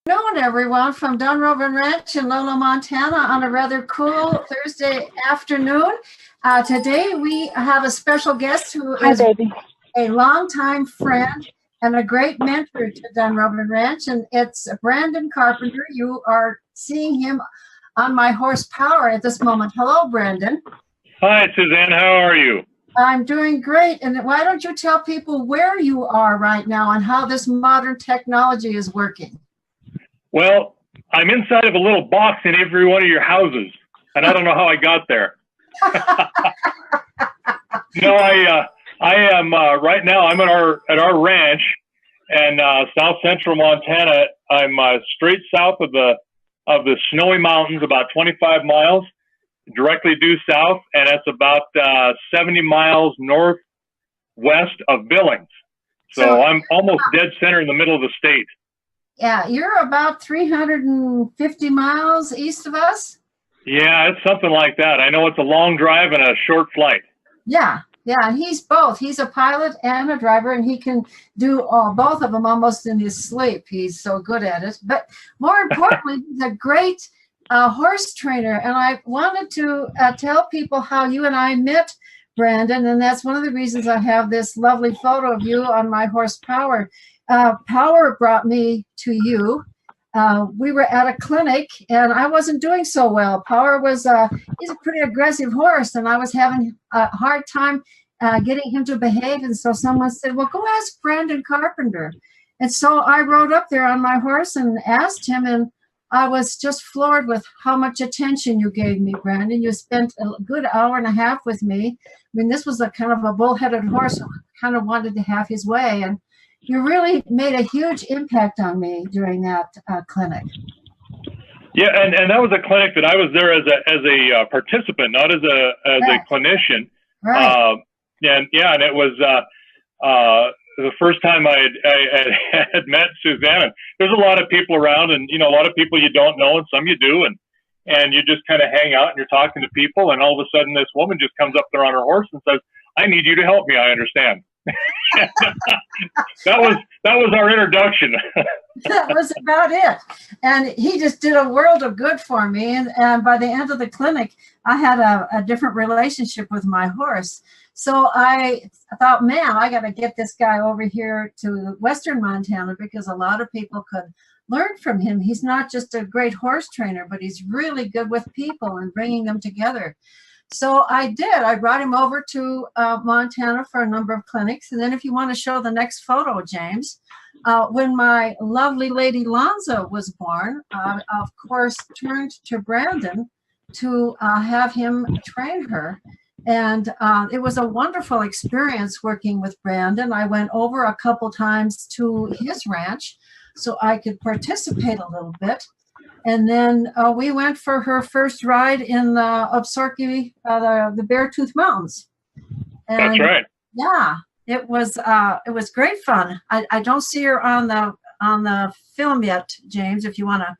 Good everyone from Dunrovin Ranch in Lola, Montana on a rather cool Thursday afternoon. Today we have a special guest who is a longtime friend and a great mentor to Dunrovin Ranch, and it's Brandon Carpenter. You are seeing him on my horsepower at this moment. Hello, Brandon. Hi, Suzanne. How are you? I'm doing great. And why don't you tell people where you are right now and how this modern technology is working? Well, I'm inside of a little box in every one of your houses, and I don't know how I got there. No, I am right now. I'm at our ranch in south central Montana. I'm straight south of the snowy mountains, about 25 miles, directly due south, and it's about 70 miles northwest of Billings. So I'm almost dead center in the middle of the state. Yeah, you're about 350 miles east of us? Yeah, it's something like that. I know it's a long drive and a short flight. Yeah, he's both. He's a pilot and a driver, and he can do both of them almost in his sleep. He's so good at it. But more importantly, he's a great horse trainer, and I wanted to tell people how you and I met, Brandon, and that's one of the reasons I have this lovely photo of you on my horsepower. Power brought me to you. We were at a clinic and I wasn't doing so well. Power was, he's a pretty aggressive horse, and I was having a hard time getting him to behave. And so someone said, well, go ask Brandon Carpenter. And so I rode up there on my horse and asked him, and I was just floored with how much attention you gave me, Brandon. You spent a good hour and a half with me. I mean, this was a kind of a bull-headed horse who kind of wanted to have his way. And you really made a huge impact on me during that clinic. Yeah, and that was a clinic that I was there as a participant, not as a clinician. Right. And it was the first time I had met Suzanne. There's a lot of people around, and a lot of people you don't know, and some you do, and you just kind of hang out and you're talking to people, and all of a sudden this woman just comes up there on her horse and says, "I need you to help me. I understand." that was our introduction. That was about it. And he just did a world of good for me. And by the end of the clinic, I had a different relationship with my horse. So I thought, man, I got to get this guy over here to Western Montana, because a lot of people could learn from him. He's not just a great horse trainer, but he's really good with people and bringing them together. So I did. I brought him over to Montana for a number of clinics. And then if you want to show the next photo, James, when my lovely lady Lonzo was born, I, of course, turned to Brandon to have him train her. And it was a wonderful experience working with Brandon. I went over a couple times to his ranch so I could participate a little bit. And then we went for her first ride in the Upsorky, the Beartooth Mountains. And that's right. Yeah, it was great fun. I don't see her on the film yet, James. If you want to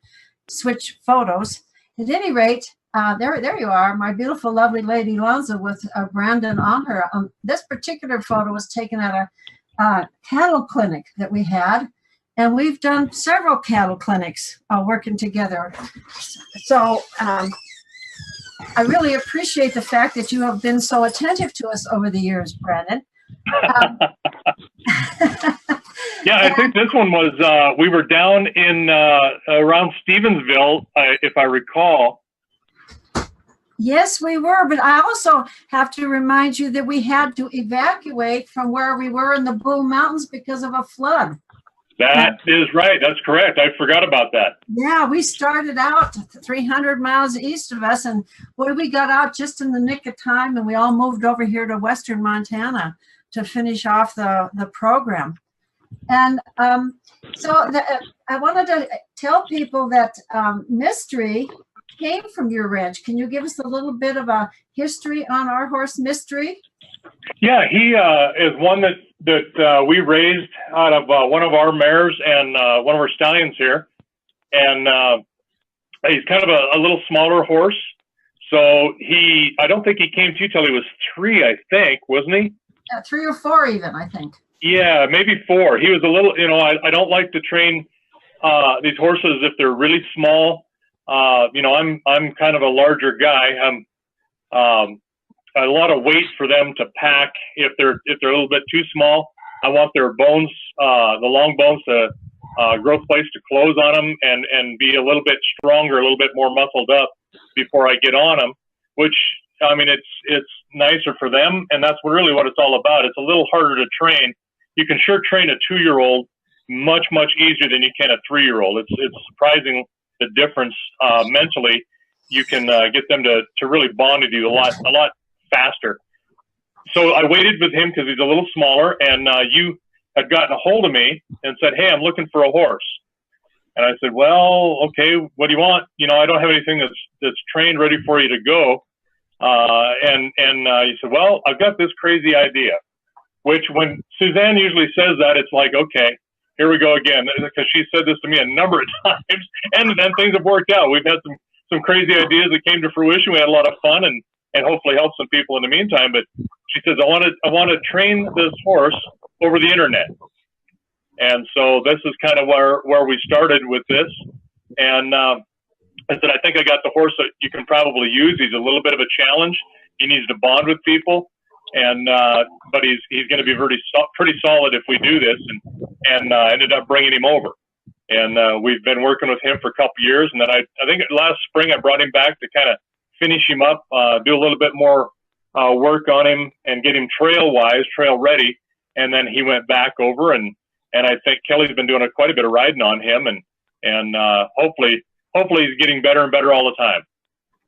switch photos, at any rate, there you are, my beautiful, lovely lady Lonzo with Brandon on her. This particular photo was taken at a cattle clinic that we had. And we've done several cattle clinics working together. So I really appreciate the fact that you have been so attentive to us over the years, Brandon. Yeah, I think this one was, we were down in around Stevensville, if I recall. Yes, we were. But I also have to remind you that we had to evacuate from where we were in the Blue Mountains because of a flood. That is right. That's correct. I forgot about that. Yeah, we started out 300 miles east of us, and boy, we got out just in the nick of time, and we all moved over here to Western Montana to finish off the program. And I wanted to tell people that Mystery came from your ranch. Can you give us a little bit of a history on our horse, Mystery? Yeah, he is one that we raised out of one of our mares and one of our stallions here. And he's kind of a little smaller horse. So I don't think he came to you till he was 3, I think, wasn't he? Yeah, 3 or 4 even, I think. Yeah, maybe 4. He was a little, I don't like to train these horses, if they're really small, you know, I'm kind of a larger guy. I'm a lot of weight for them to pack if they're a little bit too small. I want their bones, the long bones, to growth plates to close on them and be a little bit stronger, a little bit more muscled up before I get on them. Which, I mean, it's nicer for them, and that's really what it's all about. It's a little harder to train. You can sure train a 2-year-old much easier than you can a 3-year-old. It's surprising the difference mentally. You can get them to really bond with you a lot faster. So I waited with him because he's a little smaller, and you had gotten a hold of me and said, "Hey, I'm looking for a horse." And I said, "Well, okay, what do you want? You know, I don't have anything that's trained ready for you to go." And you said, "Well, I've got this crazy idea," which when Suzanne usually says that, it's like, okay, here we go again, because she said this to me a number of times, and then things have worked out. We've had some crazy ideas that came to fruition. We had a lot of fun and hopefully help some people in the meantime. But she says, I want to train this horse over the internet. And so this is kind of where we started with this. And I said, I think I got the horse that you can probably use. He's a little bit of a challenge. He needs to bond with people. And but he's going to be pretty solid if we do this. And ended up bringing him over. And we've been working with him for a couple of years. And then I think last spring I brought him back to kind of finish him up, do a little bit more work on him and get him trail ready. And then he went back over, and I think Kelly's been doing quite a bit of riding on him, and hopefully he's getting better and better all the time.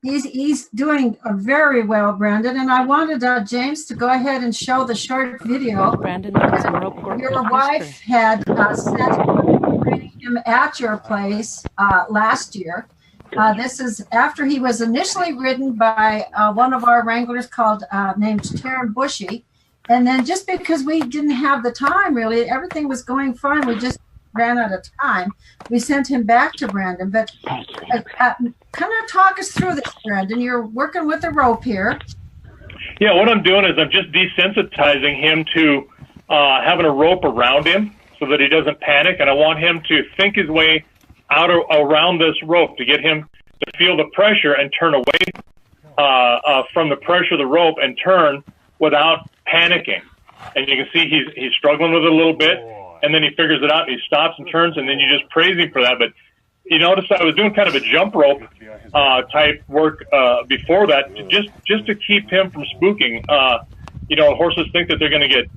He's doing very well, Brandon. And I wanted James to go ahead and show the short video. Brandon, your wife had sent training him at your place last year. This is after he was initially ridden by one of our wranglers named Taryn Bushy. And then just because we didn't have the time, really, everything was going fine. We just ran out of time. We sent him back to Brandon. But kind of talk us through this, Brandon. You're working with a rope here. Yeah, what I'm doing is I'm just desensitizing him to having a rope around him so that he doesn't panic. And I want him to think his way around this rope to get him to feel the pressure and turn away from the pressure of the rope and turn without panicking. And you can see he's struggling with it a little bit, and then he figures it out and he stops and turns, and then you just praise him for that. But you notice I was doing kind of a jump rope type work before that, just to keep him from spooking. You know, horses think that they're going to get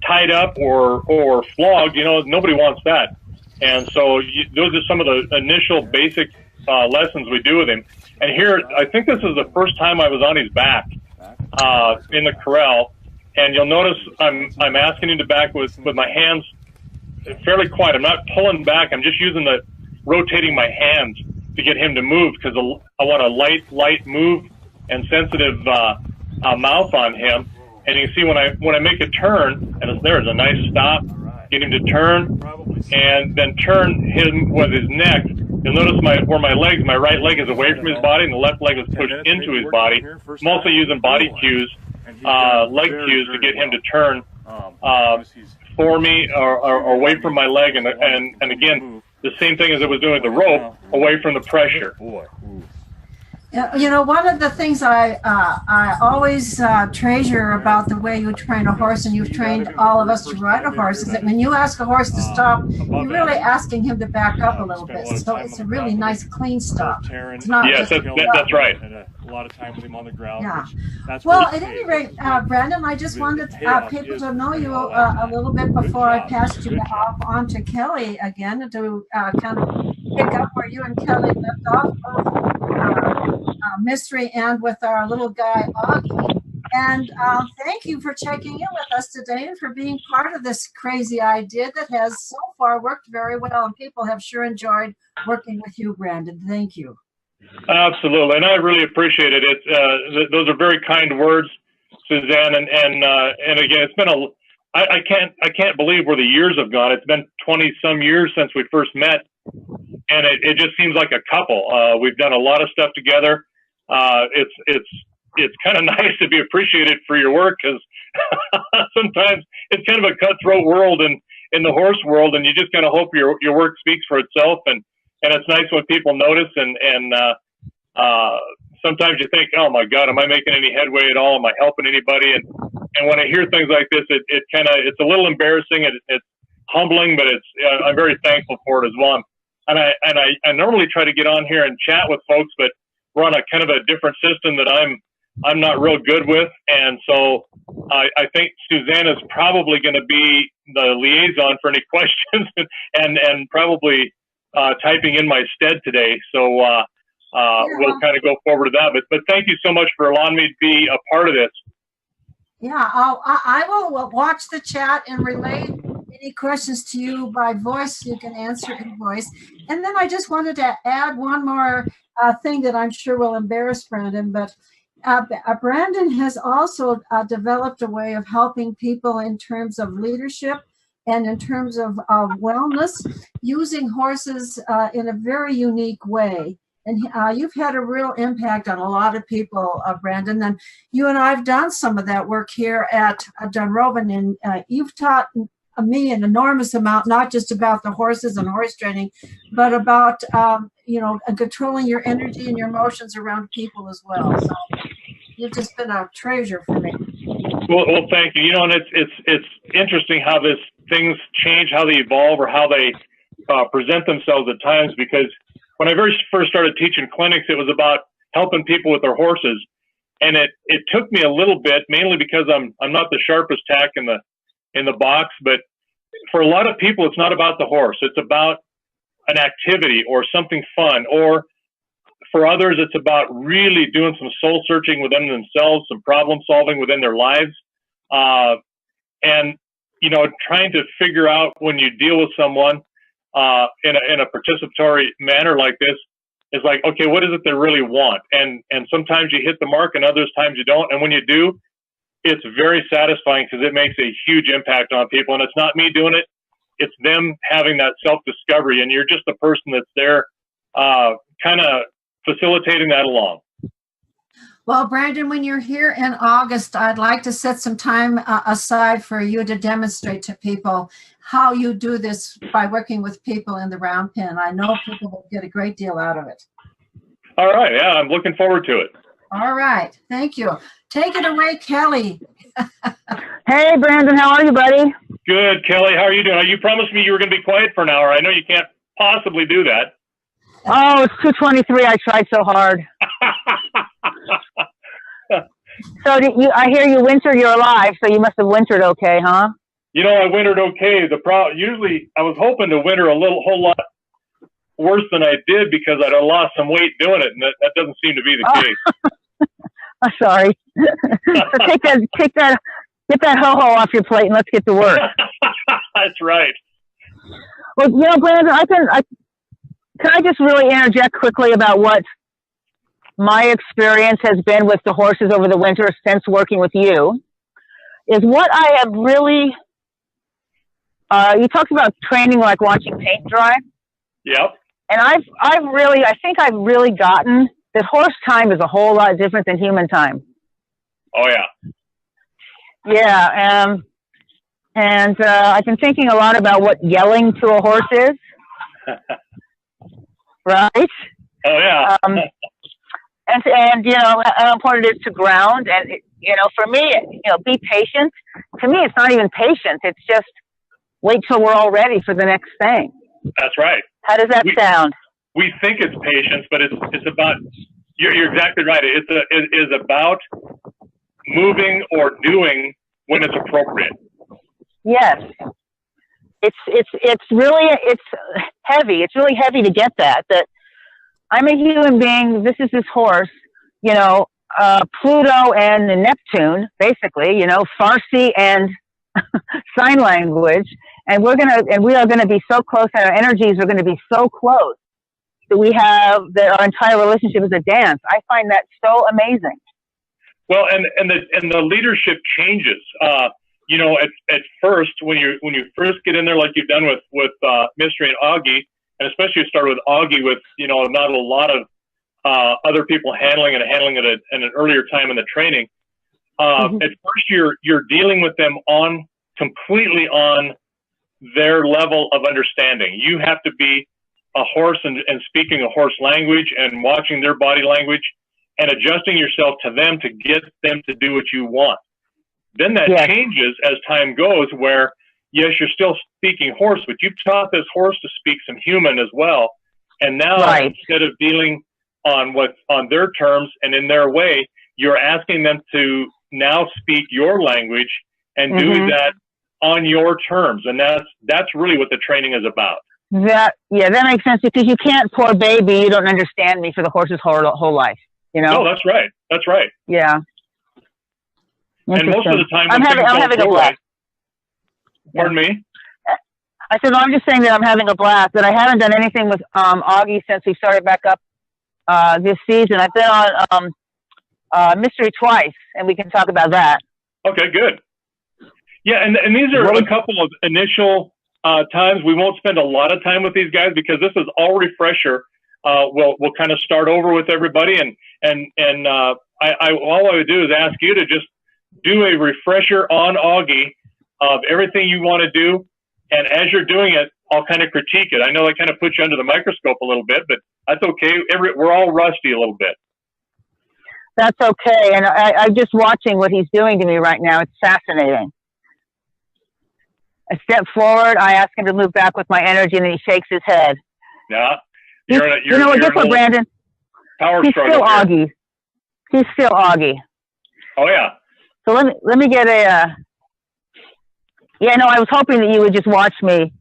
tied up or flogged. You know, nobody wants that. And so those are some of the initial basic lessons we do with him. And here, I think this is the first time I was on his back in the corral. And you'll notice I'm asking him to back with my hands fairly quiet. I'm not pulling back. I'm just rotating my hands to get him to move, because I want a light move and sensitive mouth on him. And you can see when I make a turn, and there's a nice stop, get him to turn, and then turn him with his neck. You'll notice my right leg is away from his body and the left leg is pushed into his body. I'm also using body cues, leg cues, to get him to turn for me or away from my leg. And again, the same thing as I was doing with the rope, away from the pressure. You know, one of the things I always treasure about the way you train a horse, and you've trained all of us to ride a horse, is that when you ask a horse to stop, you're really asking him to back up a little bit. So it's a really nice, clean stop. It's not yes, that's right. A lot of time with him on the ground. Yeah. Well, at any rate, Brandon, I just wanted people to know you a little bit before I passed you off on to Kelly again, to kind of pick up where you and Kelly left off, Mystery and with our little guy, Oggy. And thank you for checking in with us today and for being part of this crazy idea that has so far worked very well, and people have sure enjoyed working with you, Brandon. Thank you. Absolutely, and I really appreciate it. Those are very kind words, Suzanne, and again, it's been I can't believe where the years have gone. It's been 20-some years since we first met, and it just seems like a couple. We've done a lot of stuff together. It's kind of nice to be appreciated for your work, because sometimes it's kind of a cutthroat world, and in the horse world, and you just kind of hope your work speaks for itself. And it's nice when people notice, and sometimes you think, oh my God, am I making any headway at all? Am I helping anybody? And when I hear things like this, it's a little embarrassing, and it's humbling, but I'm very thankful for it as well. And I normally try to get on here and chat with folks, but we're on a kind of a different system that I'm not real good with. And so I think Susanna's probably going to be the liaison for any questions and probably typing in my stead today. So we'll kind of go forward to that. But thank you so much for allowing me to be a part of this. Yeah, I will watch the chat and relay any questions to you by voice. You can answer in voice. And then I just wanted to add one more thing that I'm sure will embarrass Brandon, but Brandon has also developed a way of helping people in terms of leadership and in terms of wellness, using horses in a very unique way. And you've had a real impact on a lot of people, Brandon. And you and I have done some of that work here at Dunrovin, and you've taught me an enormous amount, not just about the horses and horse training, but about controlling your energy and your emotions around people as well. So you've just been a treasure for me. Well, thank you. And it's interesting how things change, how they evolve, or how they present themselves at times. Because when I first started teaching clinics, it was about helping people with their horses, and it took me a little bit, mainly because I'm not the sharpest tack in the box. But for a lot of people, it's not about the horse. It's about an activity or something fun. Or for others, it's about really doing some soul searching within themselves, some problem solving within their lives, and trying to figure out when you deal with someone in a participatory manner like this, is like, okay, what is it they really want? And sometimes you hit the mark, and other times you don't. And when you do, it's very satisfying because it makes a huge impact on people. And it's not me doing it; it's them having that self-discovery, and you're just the person that's there, kind of facilitating that along. Well, Brandon, when you're here in August, I'd like to set some time aside for you to demonstrate to people how you do this by working with people in the round pen. I know people will get a great deal out of it. All right. Yeah, I'm looking forward to it. All right. Thank you. Take it away, Kelly. Hey, Brandon. How are you, buddy? Good, Kelly. How are you doing? You promised me you were going to be quiet for an hour. I know you can't possibly do that. Oh, it's 2:23. I tried so hard. So I hear you wintered your life, so you must have wintered okay, huh? I wintered okay. Usually I was hoping to winter a whole lot worse than I did because I'd have lost some weight doing it, and that doesn't seem to be the case. I'm sorry. So get that ho-ho off your plate and let's get to work. That's right. Well, Brandon, can I just really interject quickly about what my experience has been with the horses over the winter since working with you, is what I have really, you talked about training like watching paint dry. Yep. And I think I've really gotten that horse time is a whole lot different than human time. Oh yeah. Yeah. And I've been thinking a lot about what yelling to a horse is. Right? Oh yeah. And how important it is to ground. And, for me, be patient. To me, it's not even patience. It's just wait till we're all ready for the next thing. That's right. How does that sound? We think it's patience, but it's about, you're exactly right. It is about moving or doing when it's appropriate. Yes. It's really heavy. It's really heavy to get that I'm a human being. This is this horse, Pluto and Neptune, basically, Farsi and sign language. And we are going to be so close, and our energies are going to be so close that our entire relationship is a dance. I find that so amazing. Well, and the leadership changes. At first, when you first get in there, like you've done with Mystery and Oggy, and especially you start with Oggy with, not a lot of other people handling it at an earlier time in the training. At first, you're dealing with them completely on their level of understanding. You have to be a horse and speaking a horse language and watching their body language and adjusting yourself to them to get them to do what you want. Then that changes as time goes, where yes, you're still speaking horse, but you've taught this horse to speak some human as well. And now instead of dealing on their terms and in their way, you're asking them to now speak your language and do that on your terms. And that's really what the training is about. That makes sense, because you can't, poor baby, you don't understand me for the horse's whole life, you know? No, that's right. That's right. Yeah. And most of the time, I'm having a blast. Pardon me? I said, no, I'm just saying that I'm having a blast, that I haven't done anything with Oggy since we started back up this season. I've been on Mystery twice, and we can talk about that. Okay, good. Yeah, and these are a couple of initial times. We won't spend a lot of time with these guys because this is all refresher. We'll kind of start over with everybody, and all I would do is ask you to just do a refresher on Oggy of everything you want to do, and as you're doing it, I'll kind of critique it. I know that kind of puts you under the microscope a little bit, but that's okay. We're all rusty a little bit. That's okay, and I'm just watching what he's doing to me right now. It's fascinating. I step forward, I ask him to move back with my energy, and then he shakes his head. Yeah. You know what, Brandon? He's still Oggy. He's still Oggy. Oh, yeah. So let me get a... I was hoping that you would just watch me.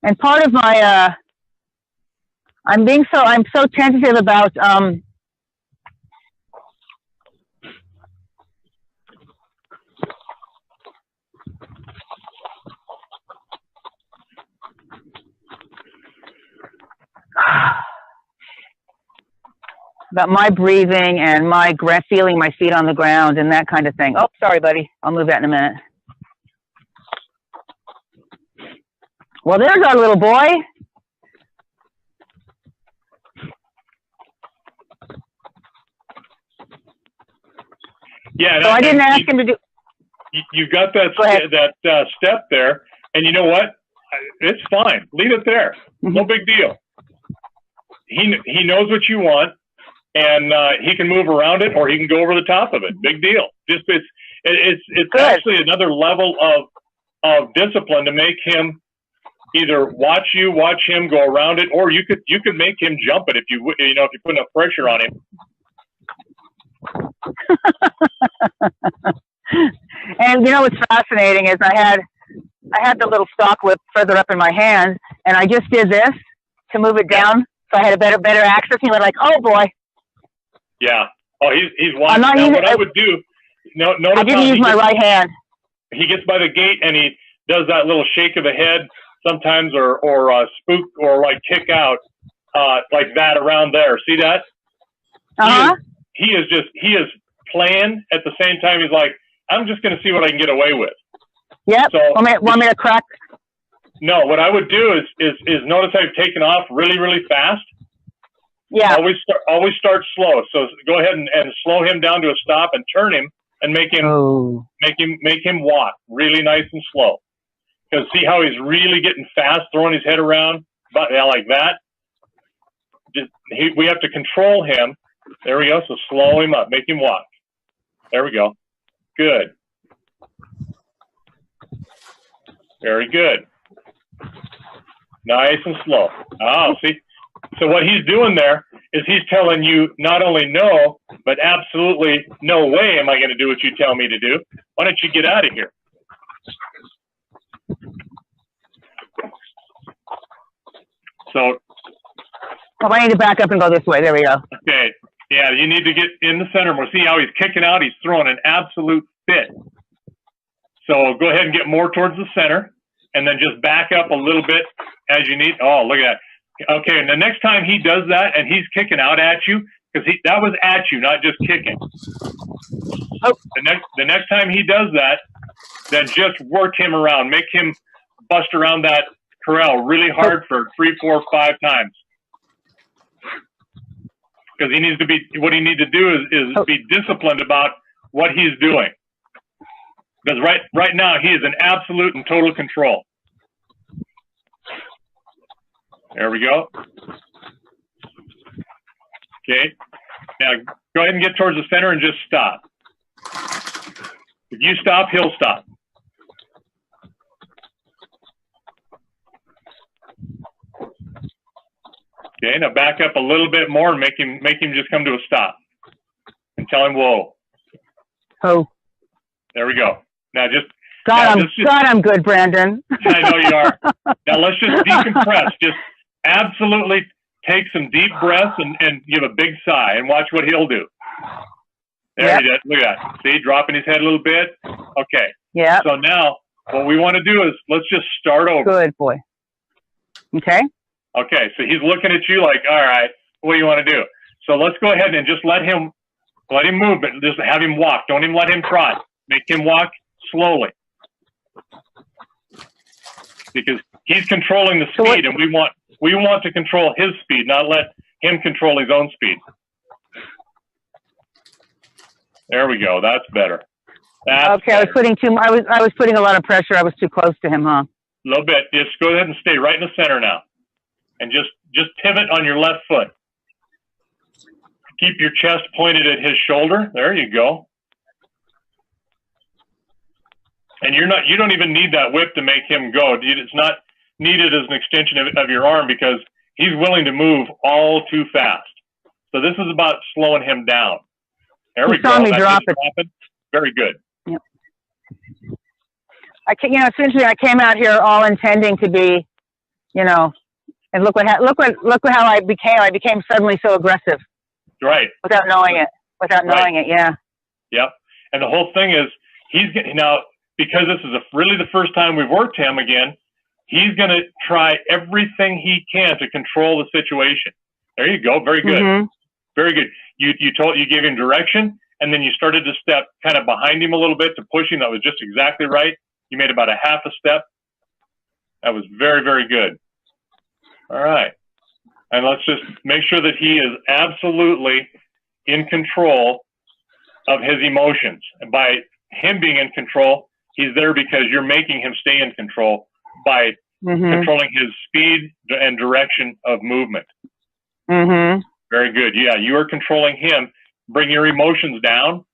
And part of my... I'm so tentative about... about my breathing and my feeling my feet on the ground and that kind of thing. Oh, sorry, buddy. I'll move that in a minute. Well, there's our little boy. Yeah. So I didn't ask him to do... You got that step there, and you know what? It's fine. Leave it there. No big deal. He knows what you want, and he can move around it, or he can go over the top of it. Big deal. Just it's actually another level of discipline to make him either watch him go around it, or you could make him jump it if you put enough pressure on him. And what's fascinating is I had the little stock whip further up in my hand, and I just did this to move it down, so I had a better access. He went like, "Oh boy." Yeah. Oh, he's watching. What I would do? I didn't use my right hand. He gets by the gate and he does that little shake of the head sometimes, or spook, or like kick out, like that around there. See that? He is playing at the same time. He's like, I'm just going to see what I can get away with. Yep. So, want me to crack? No, what I would do is notice I've taken off really, really fast. Yeah. Always start slow. So go ahead and slow him down to a stop and turn him and make him walk really nice and slow. Because see how he's really getting fast, throwing his head around, like that. We have to control him. There we go. So slow him up, make him walk. There we go. Good. Very good. Nice and slow. Oh, see? So what he's doing there is he's telling you not only no, but absolutely no way am I going to do what you tell me to do. Why don't you get out of here? So. I need to back up and go this way. There we go. Okay. Yeah, you need to get in the center more. See how he's kicking out? He's throwing an absolute fit. So go ahead and get more towards the center, and then just back up a little bit as you need. Oh, look at that. Okay, and the next time he does that and he's kicking out at you, because that was at you, not just kicking. Oh. The next time he does that, then just work him around. Make him bust around that corral really hard for 3, 4, 5 times. Because what he needs to do is be disciplined about what he's doing. Because right now he is in absolute and total control. There we go. Okay. Now go ahead and get towards the center and just stop. If you stop, he'll stop. Okay, now back up a little bit more and make him just come to a stop. And tell him, whoa. Oh. There we go. Now just God, I'm good, Brandon. I know you are. Now let's just decompress. Just absolutely take some deep breaths and give a big sigh and watch what he'll do. There he does. Look at that. See, dropping his head a little bit. Okay. Yeah. So now what we want to do is let's just start over. Good boy. Okay. Okay. So he's looking at you like, all right, what do you want to do? So let's go ahead and just let him move, but just have him walk. Don't even let him trot. Make him walk slowly. Because he's controlling the speed, and we want to control his speed, not let him control his own speed. There we go. That's better. That's okay. Better. I was putting a lot of pressure. I was too close to him, huh? A little bit. Just go ahead and stay right in the center now, and just pivot on your left foot. Keep your chest pointed at his shoulder. There you go. And you don't even need that whip to make him go. It's not needed as an extension of your arm because he's willing to move all too fast. So this is about slowing him down. There we go. Saw me drop it. Very good. Yep. Essentially I came out here all intending to be, and look how I became. I became suddenly so aggressive. Right. Without knowing it. Knowing it, yeah. Yep. And the whole thing is now, because this is really the first time we've worked him again, he's going to try everything he can to control the situation. There you go. Very good. Mm-hmm. Very good. You gave him direction, and then you started to step kind of behind him a little bit to push him. That was just exactly right. You made about a half a step. That was very, very good. All right. And let's just make sure that he is absolutely in control of his emotions. And by him being in control, he's there because you're making him stay in control by controlling his speed and direction of movement. Mm-hmm. Very good. Yeah, you are controlling him. Bring your emotions down.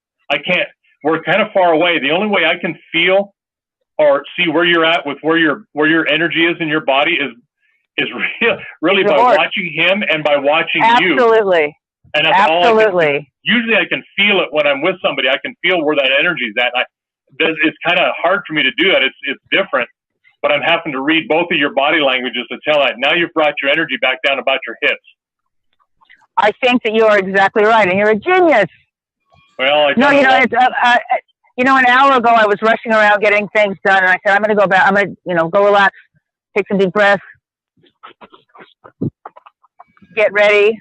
We're kind of far away. The only way I can feel or see where you're at with where your energy is in your body is really by watching him and by watching you. Absolutely. And that's absolutely. Usually I can feel it when I'm with somebody. I can feel where that energy is at. It's kind of hard for me to do that. It's different, but I'm having to read both of your body languages to tell that now you've brought your energy back down about your hips. I think that you are exactly right, and you're a genius. Well, an hour ago I was rushing around getting things done, and I said I'm going to go back. I'm going to go relax, take some deep breaths, get ready,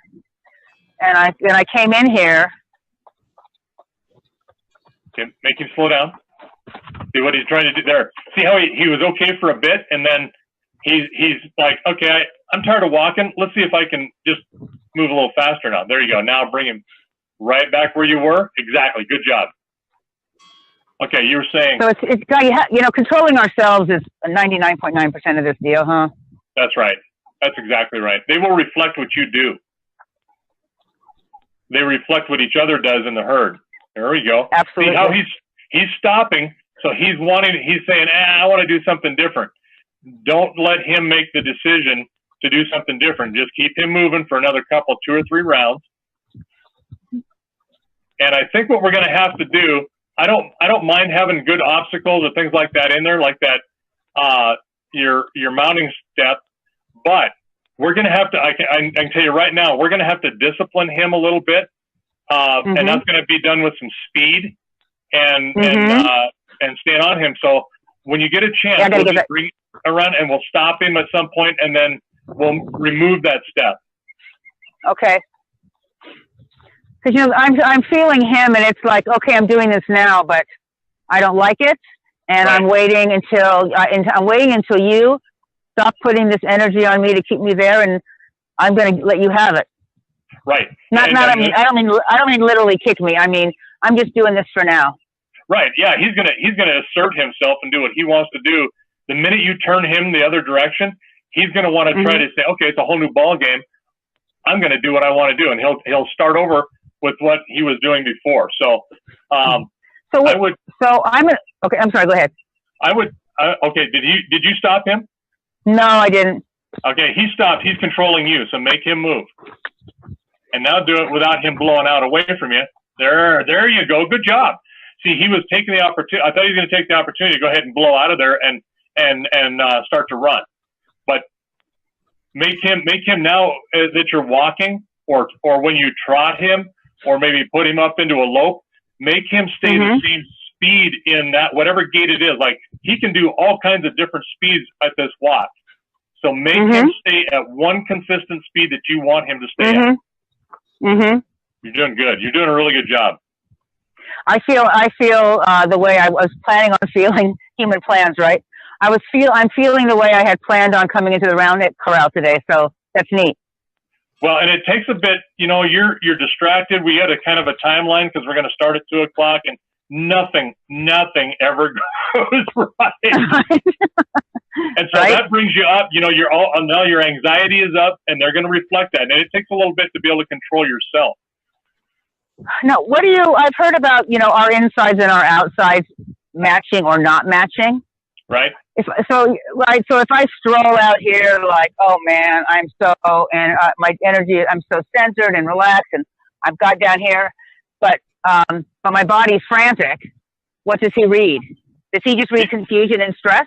and I came in here. Okay, make him slow down. See what he's trying to do there. See how he was okay for a bit, and then he's like, okay, I'm tired of walking. Let's see if I can just move a little faster now. There you go. Now bring him right back where you were. Exactly. Good job. Okay, you were saying. So it's controlling ourselves is 99.9% of this deal, huh? That's right. That's exactly right. They will reflect what you do. They reflect what each other does in the herd. There we go. Absolutely. See how he's stopping. So he's saying, I want to do something different. Don't let him make the decision to do something different. Just keep him moving for another 2 or 3 rounds. And I think what we're going to have to do, I don't mind having good obstacles or things like that in there, like that, your mounting step, but we're going to have to, I can tell you right now, we're going to have to discipline him a little bit. And that's going to be done with some speed and staying on him. So when you get a chance, we'll just bring around and we'll stop him at some point and then we'll remove that step. Okay. Because I'm feeling him, and it's like, okay, I'm doing this now, but I don't like it, and right. I'm waiting until you stop putting this energy on me to keep me there, and I'm going to let you have it. Right. I don't mean literally kick me. I mean, I'm just doing this for now. Right. Yeah. He's gonna assert himself and do what he wants to do. The minute you turn him the other direction, he's going to want to try to say, okay, it's a whole new ball game. I'm going to do what I want to do, and he'll start over with what he was doing before. So, okay. I'm sorry. Go ahead. Okay. Did you stop him? No, I didn't. Okay, he stopped. He's controlling you, so make him move. And now do it without him blowing out away from you. There you go. Good job. See, he was taking the opportunity. I thought he was going to take the opportunity to go ahead and blow out of there and start to run. But make him now that you're walking, or when you trot him, or maybe put him up into a lope, make him stay the same speed in that whatever gait it is. Like, he can do all kinds of different speeds at this walk. So make him stay at one consistent speed that you want him to stay at. You're doing good. You're doing a really good job. I feel the way I was planning on feeling human plans, right? I'm feeling the way I had planned on coming into the round at Corral today. So that's neat. Well, and it takes a bit, you're distracted. We had a kind of a timeline because we're going to start at 2:00, and nothing ever goes right. And so that brings you up, you're now your anxiety is up, and they're going to reflect that. And it takes a little bit to be able to control yourself. Now, I've heard about, our insides and our outsides matching or not matching. Right. So if I stroll out here like, oh man, my energy, I'm so centered and relaxed, and I've got down here, but my body's frantic. What does he read? Does he just read confusion and stress?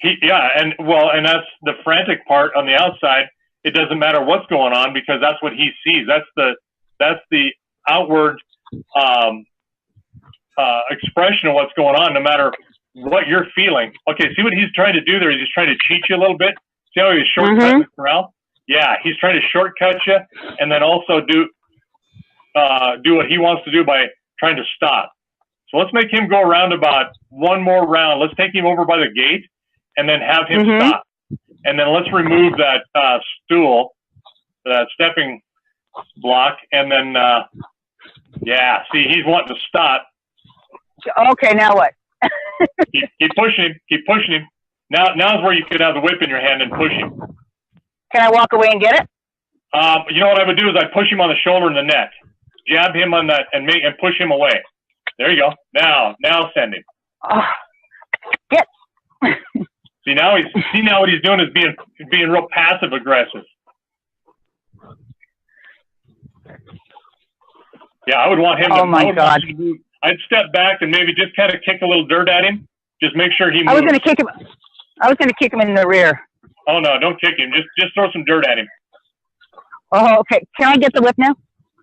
And that's the frantic part on the outside. It doesn't matter what's going on because that's what he sees. That's the outward expression of what's going on, no matter what you're feeling. Okay, see what he's trying to do there? He's trying to cheat you a little bit. See how he's shortcutting the Corral? Yeah, he's trying to shortcut you, and then also do what he wants to do by trying to stop. So let's make him go around about one more round. Let's take him over by the gate and then have him stop. And then let's remove that stool, that stepping block, and then, see, he's wanting to stop. Okay, now what? keep pushing him. Now's where you could have the whip in your hand and push him. Can I walk away and get it? You know what I would do is I'd push him on the shoulder and the neck, jab him on that, and push him away. There you go. Now send him. Get. See now what he's doing is being real passive aggressive. Yeah, I would want him. Oh my God! I'd step back and maybe just kind of kick a little dirt at him. Just make sure he moves. I was going to kick him in the rear. Oh no! Don't kick him. Just throw some dirt at him. Oh, okay. Can I get the whip now?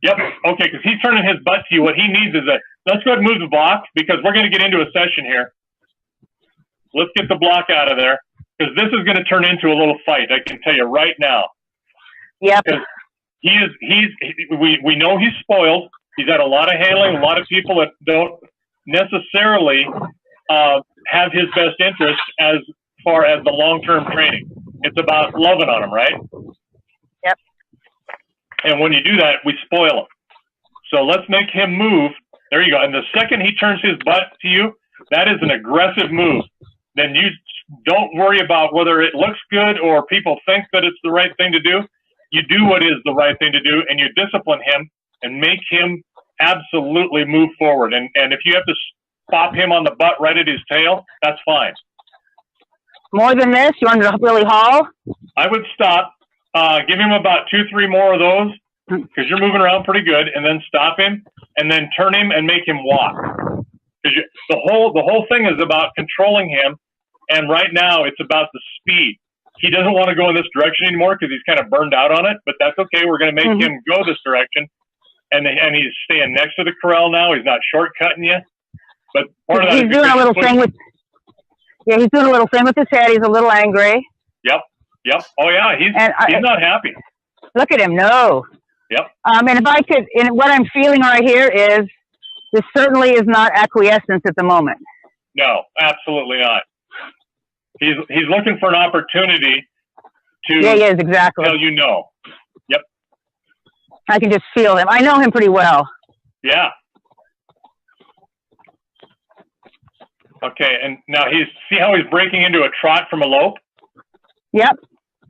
Yep. Okay, because he's turning his butt to you. What he needs is let's go ahead and move the block because we're going to get into a session here. Let's get the block out of there because this is going to turn into a little fight. I can tell you right now. Yep. We know he's spoiled. He's had a lot of handling, a lot of people that don't necessarily have his best interest as far as the long-term training. It's about loving on him, right? Yep. And when you do that, we spoil him. So let's make him move. There you go. And the second he turns his butt to you, that is an aggressive move. Then you don't worry about whether it looks good or people think that it's the right thing to do. You do what is the right thing to do, and you discipline him and make him absolutely move forward. And if you have to pop him on the butt right at his tail, that's fine. More than this? You want to really haul? I would stop. Give him about 2-3 more of those because you're moving around pretty good, and then stop him, and then turn him and make him walk. Because the whole thing is about controlling him, and right now it's about the speed. He doesn't want to go in this direction anymore because he's kind of burned out on it, but that's okay. We're going to make him go this direction, and he's staying next to the corral now. He's not shortcutting you. But part of that he's doing a little thing with. Yeah, he's doing a little thing with his head. He's a little angry. Yep. Oh yeah, he's not happy. Look at him. No. Yep. And if I could, and what I'm feeling right here is this certainly is not acquiescence at the moment. No, absolutely not. He's looking for an opportunity to he is, exactly. tell you no. Yep. I can just feel him. I know him pretty well. Yeah. Okay, and now see how he's breaking into a trot from a lope? Yep.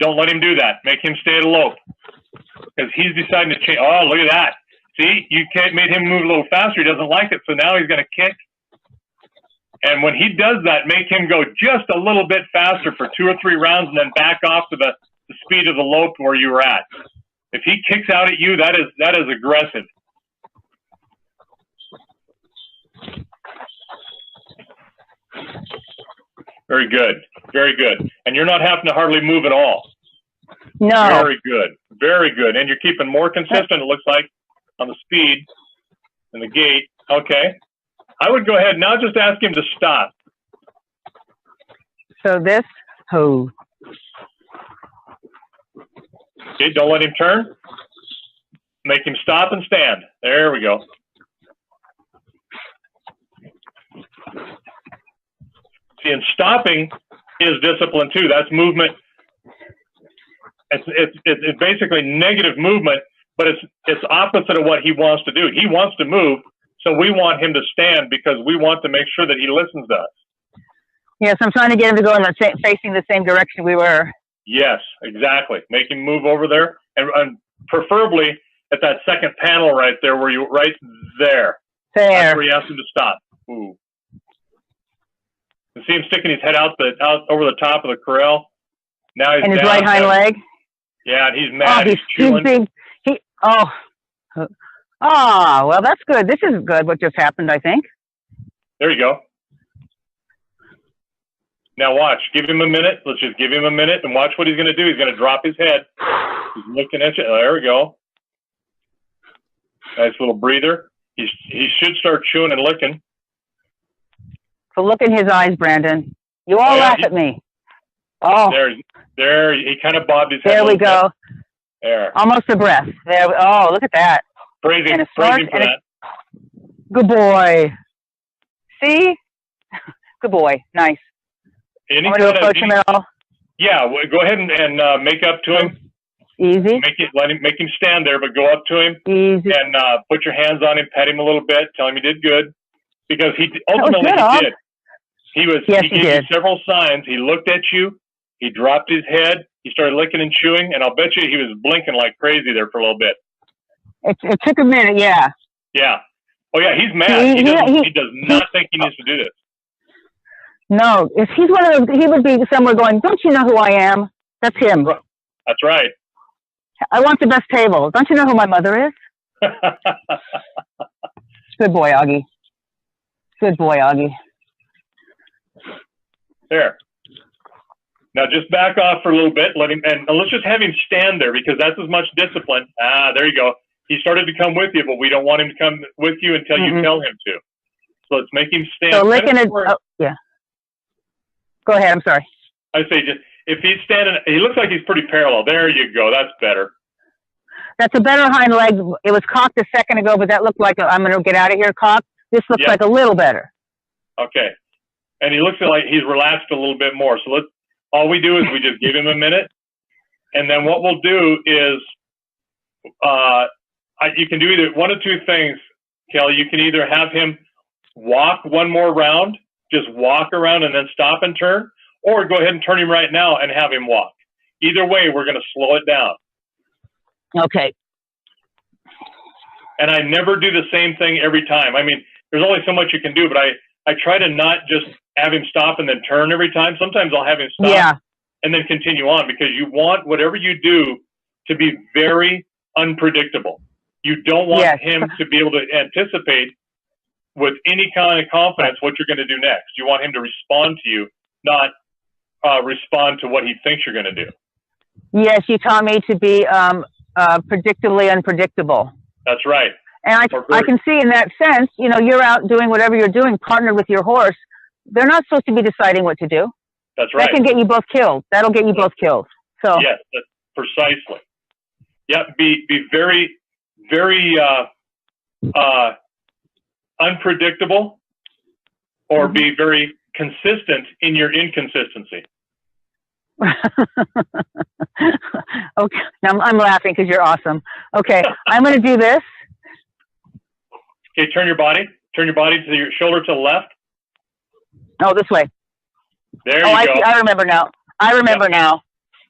Don't let him do that. Make him stay at a lope. Because he's deciding to change. Oh, look at that. See, you made him move a little faster. He doesn't like it, so now he's going to kick. And when he does that, make him go just a little bit faster for 2 or 3 rounds and then back off to the speed of the lope where you were at. If he kicks out at you, that is aggressive. Very good. Very good. And you're not having to hardly move at all. No. Very good. Very good. And you're keeping more consistent, it looks like, on the speed and the gait. Okay. I would go ahead now, just ask him to stop. So this, oh. Okay, don't let him turn. Make him stop and stand. There we go. See, and stopping is discipline too. That's movement. It's basically negative movement, but it's opposite of what he wants to do. He wants to move, so we want him to stand because we want to make sure that he listens to us. Yes, I'm trying to get him to go in facing the same direction we were. Yes, exactly. Make him move over there, and preferably at that second panel right there, where you right there. There. That's where you ask him to stop. Ooh. You see him sticking his head out over the top of the corral. Now he's and his down, right hind leg. Yeah, and he's mad. Oh, he's big. Well, that's good. This is good. What just happened, I think. There you go. Now watch. Give him a minute. Let's just give him a minute and watch what he's going to do. He's going to drop his head. He's looking at you. There we go. Nice little breather. He should start chewing and licking. So look in his eyes, Brandon. You all laugh at me. Oh. There. He kind of bobbed his head. There we go. There. Almost a breath. There. Oh, look at that. Praise him for that. Good boy. See? Good boy. Nice. I'm going to approach him at all. Yeah, go ahead and make up to him. Easy. Make him stand there, but go up to him. Easy. And put your hands on him, pet him a little bit, tell him you did good, because he ultimately did. He gave you several signs. He looked at you. He dropped his head. He started licking and chewing, and I'll bet you he was blinking like crazy there for a little bit. It took a minute, yeah. Yeah. Oh yeah, he's mad. He does not think he needs to do this. No, if he's one of those, he would be somewhere going, don't you know who I am? That's him. That's right. I want the best table. Don't you know who my mother is? Good boy, Oggy. Good boy, Oggy. There. Now just back off for a little bit. Let him, and let's just have him stand there because that's as much discipline. There you go. He started to come with you, but we don't want him to come with you until you tell him to. So let's make him stand. So licking it. Oh, yeah. Go ahead. I'm sorry. I say just if he's standing, he looks like he's pretty parallel. There you go. That's better. That's a better hind leg. It was cocked a second ago, but that looked like I'm going to get out of here cocked. This looks like a little better. Okay. And he looks like he's relaxed a little bit more. So all we do is we just give him a minute. And then what we'll do is you can do either one of two things, Kelly. You can either have him walk one more round, just walk around and then stop and turn, or go ahead and turn him right now and have him walk. Either way, we're going to slow it down. Okay. And I never do the same thing every time. I mean, there's only so much you can do, but I try to not just have him stop and then turn every time. Sometimes I'll have him stop and then continue on because you want whatever you do to be very unpredictable. You don't want him to be able to anticipate with any kind of confidence what you're going to do next. You want him to respond to you, not respond to what he thinks you're going to do. Yes, you taught me to be predictably unpredictable. That's right. And I can see in that sense, you know, you're out doing whatever you're doing, partnered with your horse. They're not supposed to be deciding what to do. That's right. That can get you both killed. That'll get you both killed. So yes, that's precisely. Yeah, be very, very unpredictable, or be very consistent in your inconsistency. Okay, now I'm laughing because you're awesome. Okay, I'm going to do this. Okay, turn your body to your shoulder to the left. Oh, this way. There you go. I remember now. I remember now.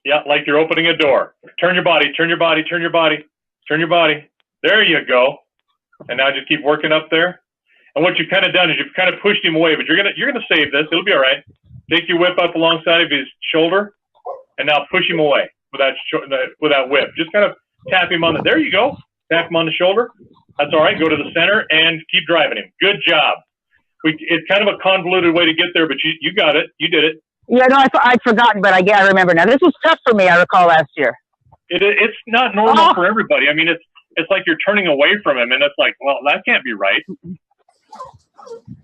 Yeah, like you're opening a door. Turn your body, turn your body, turn your body, turn your body. There you go. And now just keep working up there. And what you've kind of done is you've kind of pushed him away, but you're gonna save this. It'll be all right. Take your whip up alongside of his shoulder, and now push him away with that whip. Just kind of tap him on the. There you go. Tap him on the shoulder. That's all right. Go to the center and keep driving him. Good job. It's kind of a convoluted way to get there, but you got it. You did it. Yeah, no, I'd forgotten, but I remember now. This was tough for me, I recall, last year. It's not normal for everybody. I mean, it's like you're turning away from him, and it's like, well, that can't be right.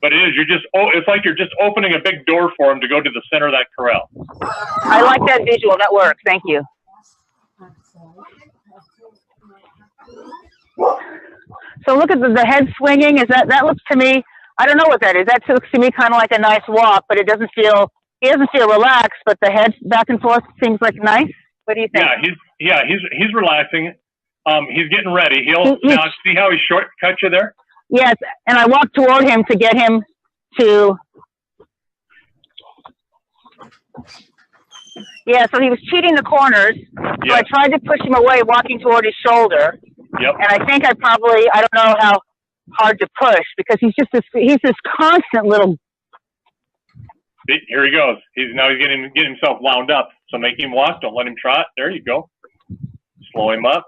But it is. It's like you're just opening a big door for him to go to the center of that corral. I like that visual. That works. Thank you. So look at the head swinging. Is that looks to me, I don't know what that is. That looks to me kind of like a nice walk, but he doesn't feel relaxed, but the head back and forth seems like nice. What do you think? He's relaxing. He's getting ready. Now see how he shortcut you there? Yes, and I walked toward him to get him to. Yeah, so he was cheating the corners. Yep. So I tried to push him away, walking toward his shoulder. Yep. And I think I don't know how hard to push because he's this constant little. Here he goes. He's getting himself wound up. So make him walk. Don't let him trot. There you go. Slow him up.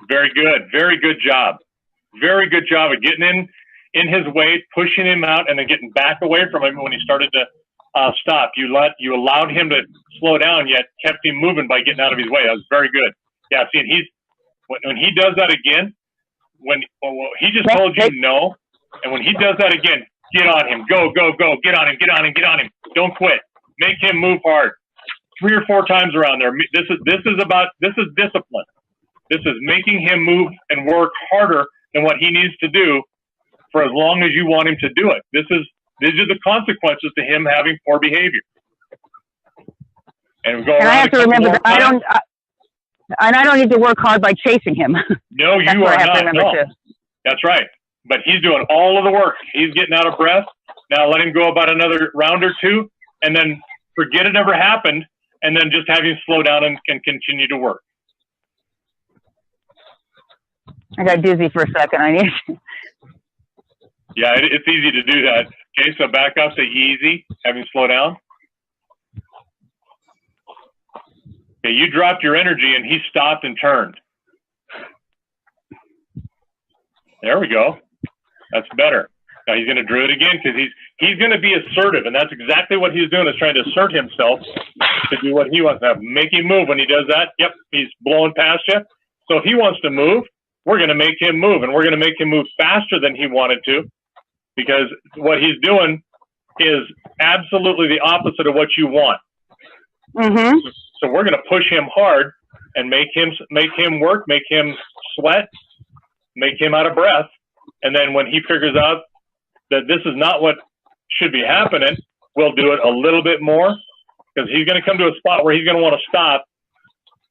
Very good. Very good job. Very good job of getting in his way, pushing him out, and then getting back away from him when he started to stop. You allowed him to slow down, yet kept him moving by getting out of his way. That was very good. Yeah. See, and when he does that again, he just told you no, and when he does that again, get on him. Go. Get on him. Don't quit. Make him move hard. 3 or 4 times around there. This is discipline. This is making him move and work harder than what he needs to do for as long as you want him to do it. These are the consequences to him having poor behavior. And I have to remember that I don't need to work hard by chasing him. No, you are not. No. That's right. But he's doing all of the work. He's getting out of breath. Now let him go about another round or 2, and then forget it ever happened, and then just have him slow down and continue to work. I got dizzy for a second. Yeah, it's easy to do that. Okay, so back up, say easy, have him slow down. Okay, you dropped your energy, and he stopped and turned. There we go. That's better. Now he's going to do it again because he's going to be assertive, and that's exactly what he's doing, is trying to assert himself to do what he wants to have. Make him move. When he does that, yep, he's blowing past you. So if he wants to move, we're going to make him move, and we're going to make him move faster than he wanted to, because what he's doing is absolutely the opposite of what you want. Mm-hmm. So we're going to push him hard and make him work, make him sweat, make him out of breath. And then when he figures out that this is not what should be happening, we'll do it a little bit more, because he's going to come to a spot where he's going to want to stop.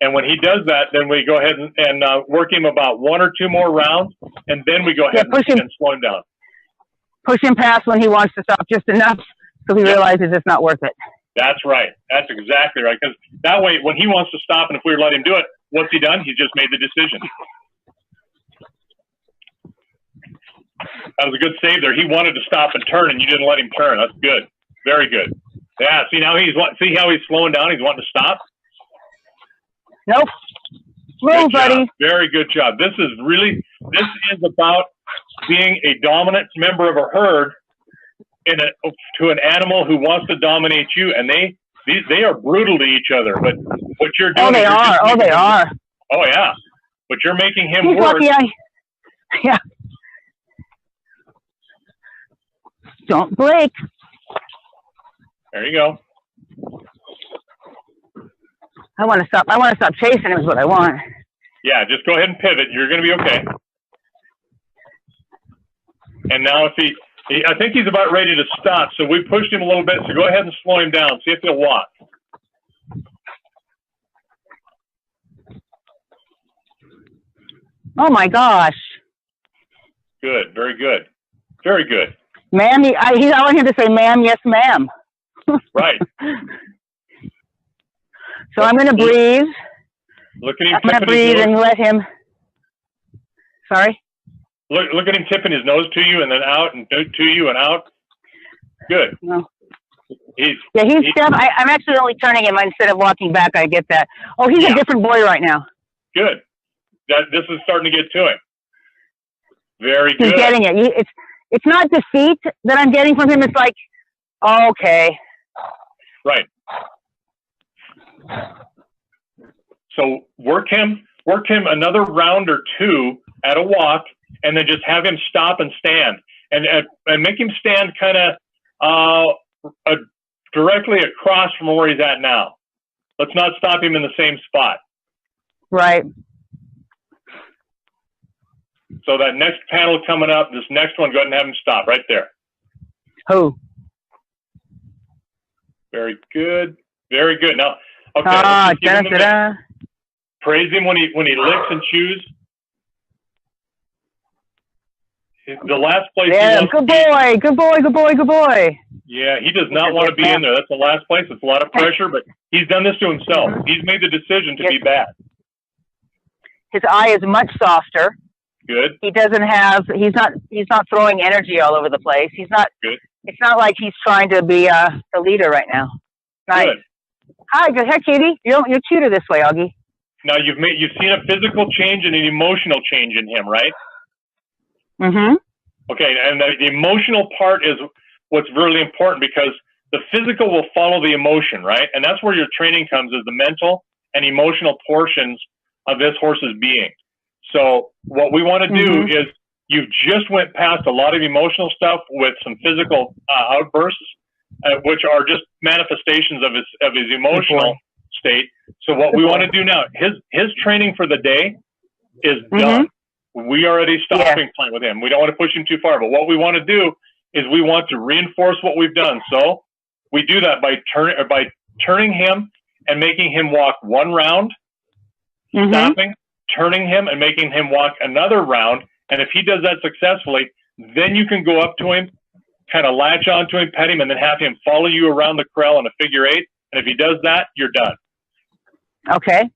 And when he does that, then we go ahead and work him about 1 or 2 more rounds, and then we go ahead and slow him down. Push him past when he wants to stop just enough so he realizes it's not worth it. That's right. That's exactly right. Because that way, when he wants to stop, and if we let him do it, what's he done? He's just made the decision. That was a good save there. He wanted to stop and turn, and you didn't let him turn. That's good. Very good. Yeah. See how he's slowing down? He's wanting to stop. Nope. Move, buddy. Very good job. This is about being a dominant member of a herd to an animal who wants to dominate you, and they are brutal to each other. But what you're doing? They are. Oh yeah. But you're making him work. Yeah. Don't break. There you go. I want to stop chasing him is what I want. Yeah, just go ahead and pivot. You're going to be okay. And now I think he's about ready to stop. So we pushed him a little bit. So go ahead and slow him down. See if he'll walk. Oh my gosh. Good. Very good. Very good. Ma'am, I want him to say, ma'am, yes, ma'am. Right. So I'm going to breathe. Look at him. I'm going to breathe and let him. Sorry? Look at him tipping his nose to you and then out and to you and out. Good. No. He's I'm actually only turning him instead of walking back. I get that. Oh, he's a different boy right now. Good. This is starting to get to him. Very good. He's getting it. It's not defeat that I'm getting from him. It's like, oh, okay. Right. So work him another round or two at a walk, and then just have him stop and stand, and make him stand kind of directly across from where he's at now. Let's not stop him in the same spot. Right. So that next panel coming up, this next one, go ahead and have him stop right there. Who? Very good. Very good. Now, okay. Praise him when he licks and chews. The last place. Yeah, good boy, good boy, good boy, good boy. Yeah, he does not want to be in there. That's the last place. It's a lot of pressure, but he's done this to himself. He's made the decision to be bad. His eye is much softer. Good. He doesn't have. He's not throwing energy all over the place. He's not. Good. It's not like he's trying to be the leader right now. Nice. Good. Hi, good. Hey, Katie. You're cuter this way, Oggy. Now you've seen a physical change and an emotional change in him, right? Mm-hmm. Okay, and the emotional part is what's really important, because the physical will follow the emotion, right? And that's where your training comes, is the mental and emotional portions of this horse's being. So what we want to do is, you've just went past a lot of emotional stuff with some physical outbursts, which are just manifestations of his emotional state. So what we want to do now, his training for the day is done. We are at a stopping point with him. We don't want to push him too far, but what we want to do is we want to reinforce what we've done. So we do that by turning him and making him walk one round, stopping, turning him and making him walk another round. And if he does that successfully, then you can go up to him, kind of latch onto him, pet him, and then have him follow you around the corral in a figure eight. And if he does that, you're done. Okay.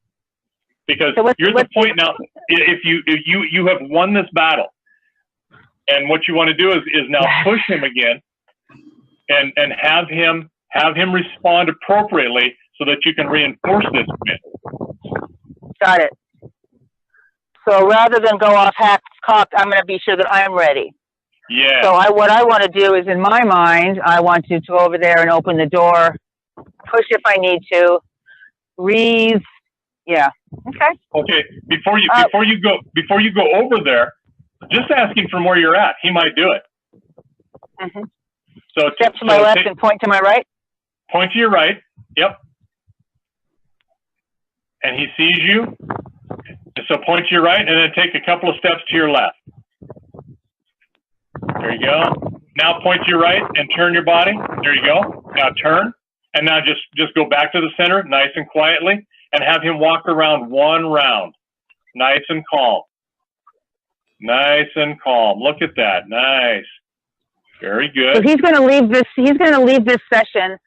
Because here's the point now: if you have won this battle, and what you want to do is now push him again, and have him respond appropriately, so that you can reinforce this win. Got it. So rather than go off half-cocked, I'm going to be sure that I'm ready. Yeah. So what I want to do is, in my mind, I want to go over there and open the door, push if I need to, breathe. Yeah. Okay. Okay. Before you go over there, just ask him from where you're at. He might do it. So step to my left and point to my right. Point to your right. Yep. And he sees you. So point to your right, and then take a couple of steps to your left. There you go. Now point to your right and turn your body. There you go. Now turn, and now just go back to the center, nice and quietly, and have him walk around one round, nice and calm. Nice and calm. Look at that. Nice. Very good. So he's going to leave this. He's going to leave this session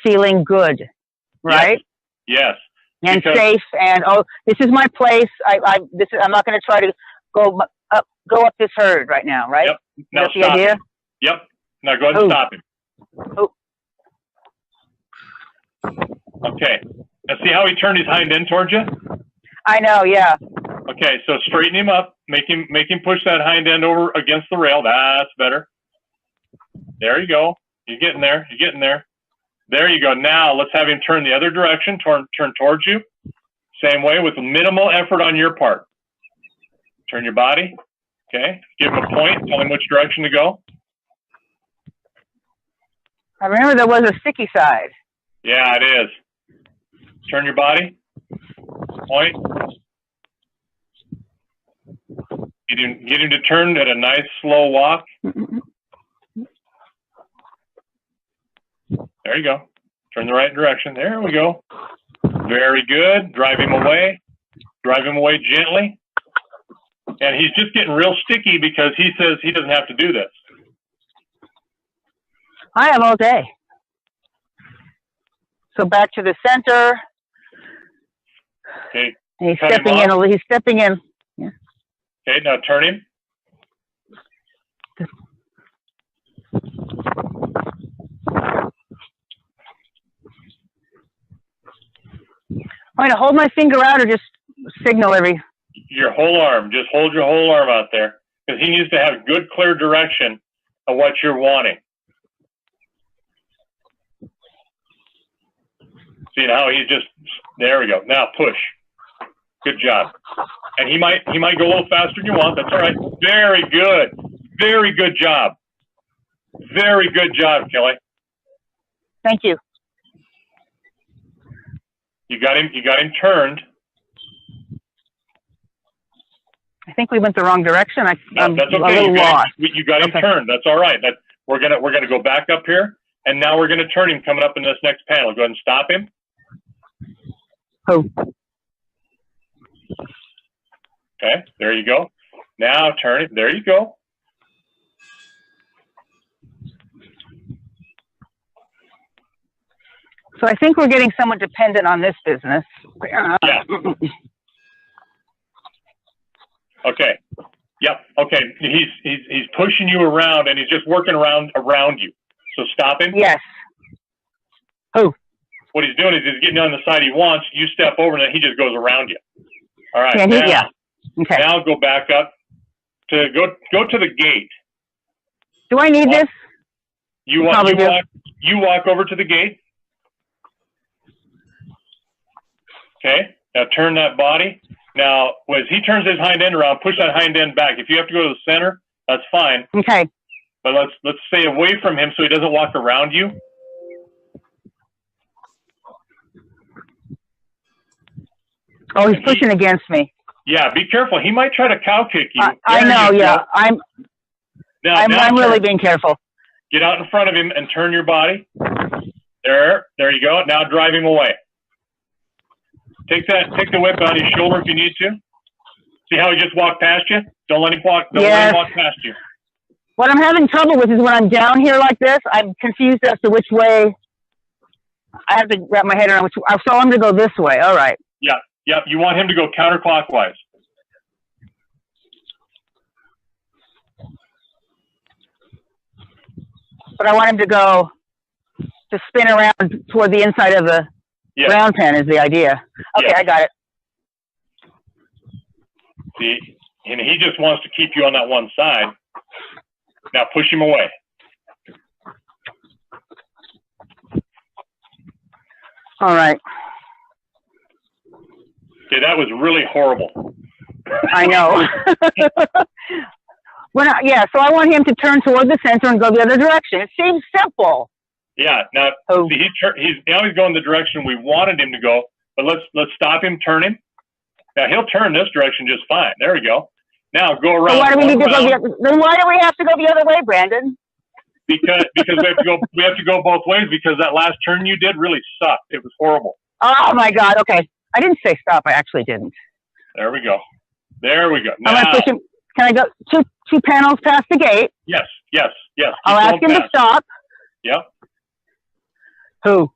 feeling good, right? Yes. And safe, and this is my place. I'm not going to try to go up this herd right now, right? Yep. Now that's the idea. Yep. Now go ahead and stop him. Okay. Now see how he turned his hind end towards you? I know. Yeah. Okay. So straighten him up. Make him push that hind end over against the rail. That's better. There you go. You're getting there. You're getting there. There you go. Now let's have him turn the other direction, turn towards you. Same way, with minimal effort on your part. Turn your body. Okay. Give him a point. Tell him which direction to go. I remember there was a sticky side. Yeah, it is. Turn your body. Point. Get him to turn at a nice slow walk. There you go. Turn the right direction. There we go. Very good. Drive him away. Drive him away gently. And he's just getting real sticky because he says he doesn't have to do this. I have all day. So back to the center. Okay. And he's Cut him stepping in. off. He's stepping in. Yeah. Okay, now turn him. I'm going to hold my finger out or just signal every. Your whole arm. Just hold your whole arm out there, because he needs to have good, clear direction of what you're wanting. See how he's just, there we go. Now push. Good job. And he might go a little faster than you want. That's all right. Very good. Very good job. Very good job, Kelly. Thank you. You got him turned. I think we went the wrong direction. I'm that's a okay. little lost. You got him turned. That's all right. We're gonna go back up here, and now we're gonna turn him coming up in this next panel. Go ahead and stop him. Oh. Okay, there you go. Now turn it. There you go. So I think we're getting somewhat dependent on this business. Yeah. Okay. Yep. Okay. He's pushing you around, and he's just working around you. So stop him. Yes. Oh. What he's doing is he's getting on the side he wants. You step over, and then he just goes around you. All right. Yeah. Okay. Now go back up to go to the gate. Do I need this? You walk over to the gate. Okay. Now turn that body. Now, as he turns his hind end around, push that hind end back. If you have to go to the center, that's fine. Okay. But let's stay away from him so he doesn't walk around you. Oh, he's pushing against me. Yeah, be careful. He might try to cow kick you. I know. Yeah, I'm really being careful. Get out in front of him and turn your body. There you go. Now drive him away. Take the whip out his shoulder if you need to. See how he just walked past you? Don't let him walk. Don't let him walk past you. What I'm having trouble with is when I'm down here like this, I'm confused as to which way. I have to wrap my head around which. So I'm to go this way. All right. Yeah. Yep. You want him to go counterclockwise. But I want him to spin around toward the inside of the ground pen is the idea. Okay, I got it. See, and he just wants to keep you on that one side. Now push him away. All right. Okay, that was really horrible. I know. So I want him to turn toward the center and go the other direction. It seems simple. Yeah. Now, see, he's going the direction we wanted him to go. But let's stop him, turn him. Now he'll turn this direction just fine. There we go. Now go around. So why do we need to go then why do we have to go the other way, Brandon? Because we have to go both ways, because that last turn you did really sucked. It was horrible. Oh my God. Okay. I didn't say stop. I actually didn't. There we go. There we go. Now, I'm gonna push him. Can I go two panels past the gate? Yes. I'll ask him to stop. Yep. Who?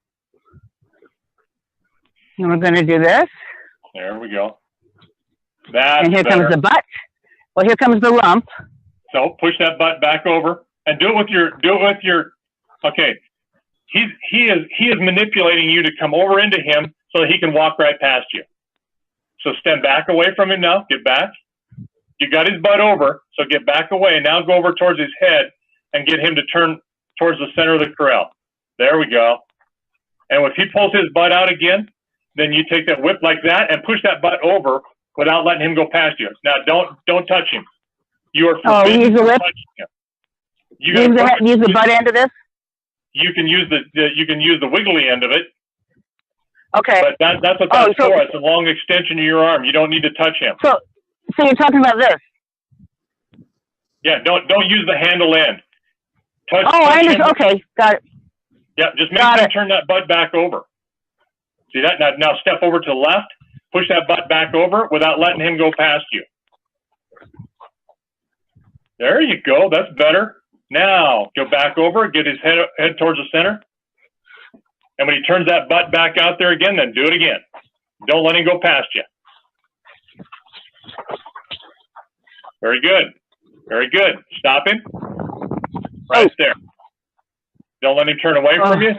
And we're going to do this. There we go. That's and here better. comes the butt. Well, here comes the rump. So push that butt back over and do it with your. Okay. He is manipulating you to come over into him so that he can walk right past you. So stand back away from him now. Get back. You got his butt over, so get back away. Now go over towards his head and get him to turn towards the center of the corral. There we go. And if he pulls his butt out again, then you take that whip like that and push that butt over without letting him go past you. Now don't touch him. You are forbidden use the whip? touching him. Use the butt end of this? You can use the wiggly end of it. Okay. But that's what that's for. It's a long extension of your arm. You don't need to touch him. So you're talking about this? Yeah, don't use the handle end. I understand. Okay, got it. Yeah, just make him turn that butt back over. See that? Now step over to the left, push that butt back over without letting him go past you. There you go. That's better. Now go back over, get his head towards the center. And when he turns that butt back out there again, then do it again. Don't let him go past you. Very good. Very good. Stop him. Right there. Don't let him turn away from you.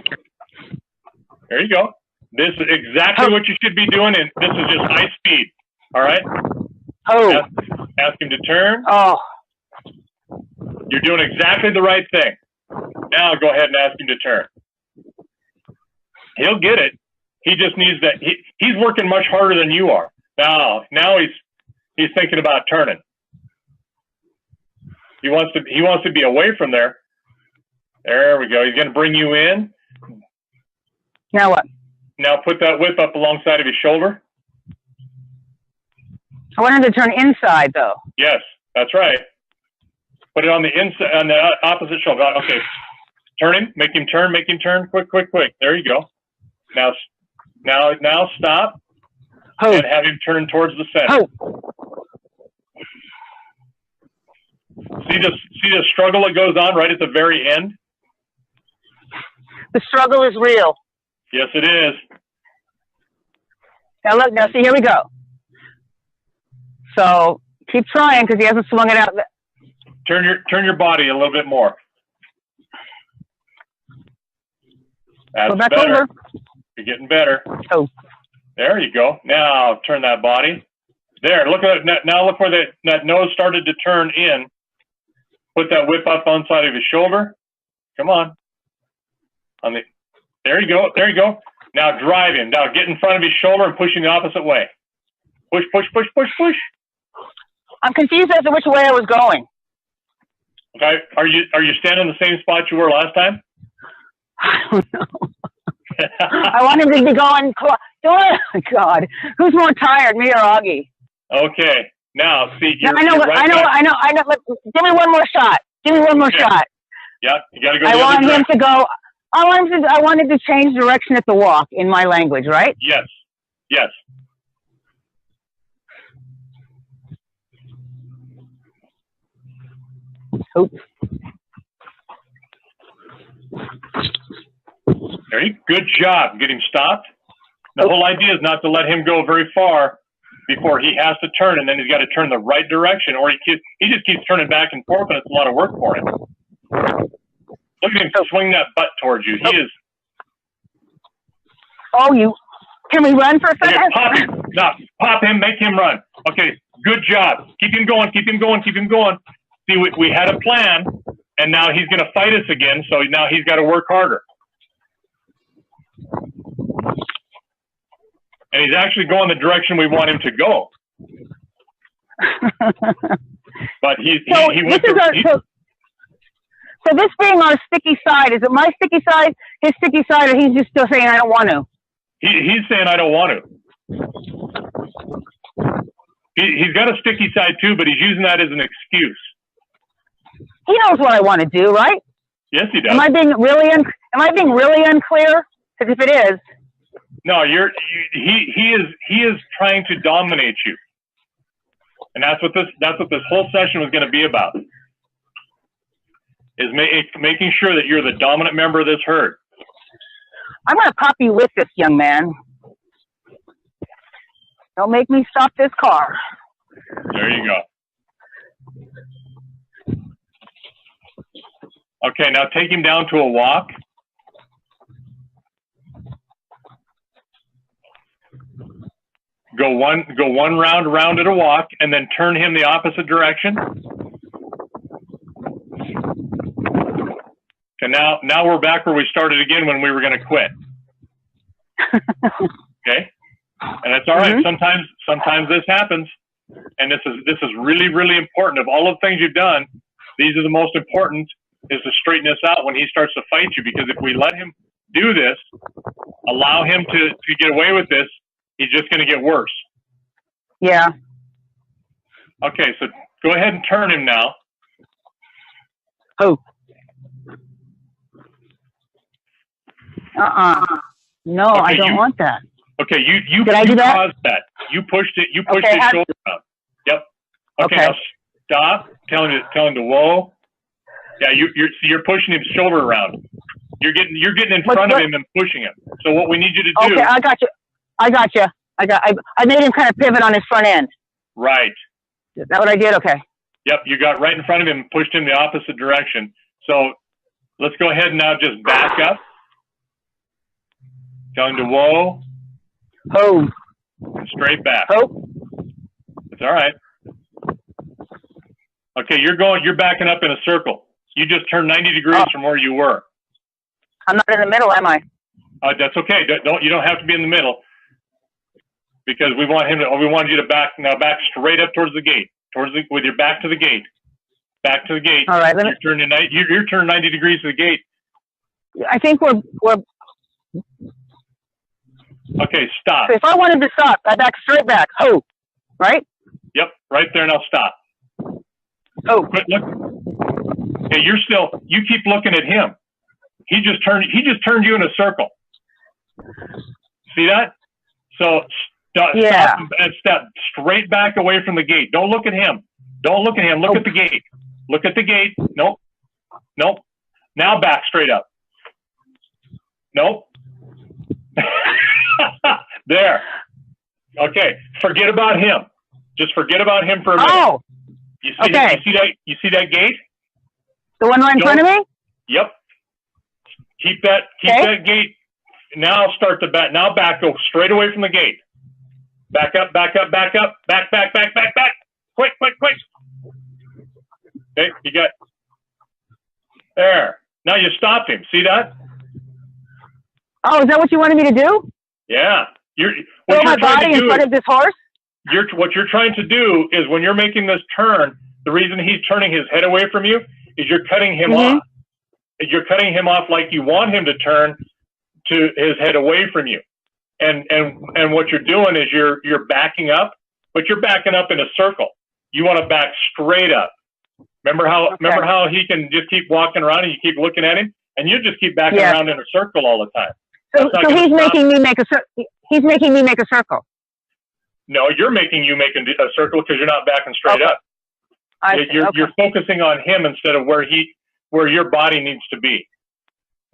There you go. This is exactly what you should be doing, and this is just high speed. All right? Ask him to turn. You're doing exactly the right thing. Now go ahead and ask him to turn. He'll get it. He just needs that. He's working much harder than you are. Now he's thinking about turning. He wants to be away from there. There we go. He's going to bring you in. Now what? Now put that whip up alongside of his shoulder. I want him to turn inside, though. Yes, that's right. Put it on the inside, on the opposite shoulder. Okay. Turn him. Make him turn. Make him turn. Quick, quick, quick. There you go. Now stop. And have him turn towards the center. See the struggle that goes on right at the very end? The struggle is real. Yes, it is. Now look, now see, here we go. So keep trying because he hasn't swung it out. Turn your body a little bit more. That's go back better. over. You're getting better. There you go. Now turn that body. There. Look at it. Now look where that nose started to turn in. Put that whip up on side of his shoulder. Come on. There you go. There you go. Now drive him. Now get in front of his shoulder and push him the opposite way. Push, push, push, push, push. I'm confused as to which way I was going. Okay. Are you standing in the same spot you were last time? I don't know. I want him to be going. Oh God, who's more tired, me or Oggy? Okay. Now see. I know. Give me one more shot. Give me one more shot. Yeah, you got to go. I want him to go. I wanted to change direction at the walk in my language, right? Yes. Yes. Oops. Good job. Get him stopped. The whole idea is not to let him go very far before he has to turn, and then he's got to turn the right direction, or he just keeps turning back and forth, and it's a lot of work for him. Look at him swing that butt towards you. He is. Can we run for a second? Pop him, make him run. Okay, good job. Keep him going, keep him going, keep him going. See, we had a plan, and now he's going to fight us again, so now he's got to work harder. And he's actually going the direction we want him to go. But he went So this being our sticky side, is it my sticky side, his sticky side, or he's just still saying I don't want to? He's saying I don't want to. He's got a sticky side too, but he's using that as an excuse. He knows what I want to do, right? Yes, he does. Am I being really unclear? Because if it is, no, he is trying to dominate you, and that's what this whole session was going to be about. Is making sure that you're the dominant member of this herd. I'm going to pop you with this, young man. Don't make me stop this car. There you go. Okay, now take him down to a walk. Go one round around at a walk, and then turn him the opposite direction. Okay, now we're back where we started again when we were going to quit. Okay, and that's all right. Mm-hmm. Sometimes this happens, and this is really, really important. Of all the things you've done, these are the most important. Is to straighten this out when he starts to fight you, because if we let him do this, allow him to get away with this, he's just going to get worse. Yeah. Okay, so go ahead and turn him now. No, okay, I don't want that. Okay, you caused that. You pushed it. You pushed his shoulder down. Yep. Okay, now stop. Tell him to whoa. Yeah, you're pushing his shoulder around. You're getting in front of him and pushing him. So what we need you to do. Okay, I got you. I made him kind of pivot on his front end. Right. Is that what I did? Okay. Yep, you got right in front of him and pushed him the opposite direction. So let's go ahead and now just back up. Tell him to whoa. Ho. And straight back. Ho. It's all right. Okay, you're backing up in a circle. You just turned 90 degrees from where you were. I'm not in the middle, am I? That's okay. You don't have to be in the middle, because we wanted you to back straight up towards the gate, with your back to the gate. Back to the gate. All right. You're turned 90 degrees to the gate. I think we're okay, stop. So if I wanted to stop, I back straight back. Ho. Right? Yep, right there. Now stop. Oh. But look. Okay, you keep looking at him. He just turned you in a circle. See that? So stop and step straight back away from the gate. Don't look at him. Don't look at him. Look at the gate. Look at the gate. Nope. Nope. Now back straight up. Nope. There. Okay. Forget about him. Just forget about him for a minute. Oh. You see that gate? The one right in front of me? Yep. Keep that gate. Now start the back. Now back. Go straight away from the gate. Back up, back up, back up, back, back, back, back, back. Quick, quick, quick. Okay, you got there. Now you stopped him. See that? Oh, is that what you wanted me to do? Yeah. Throw my body in front of this horse? What you're trying to do is, when you're making this turn, the reason he's turning his head away from you is you're cutting him off. You're cutting him off like you want him to turn to his head away from you. And what you're doing is you're backing up, but you're backing up in a circle. You want to back straight up. Remember how he can just keep walking around and you keep looking at him, and you just keep backing around in a circle all the time. So he's making me make a circle. No, you're making a circle because you're not backing straight up. You're focusing on him instead of where your body needs to be.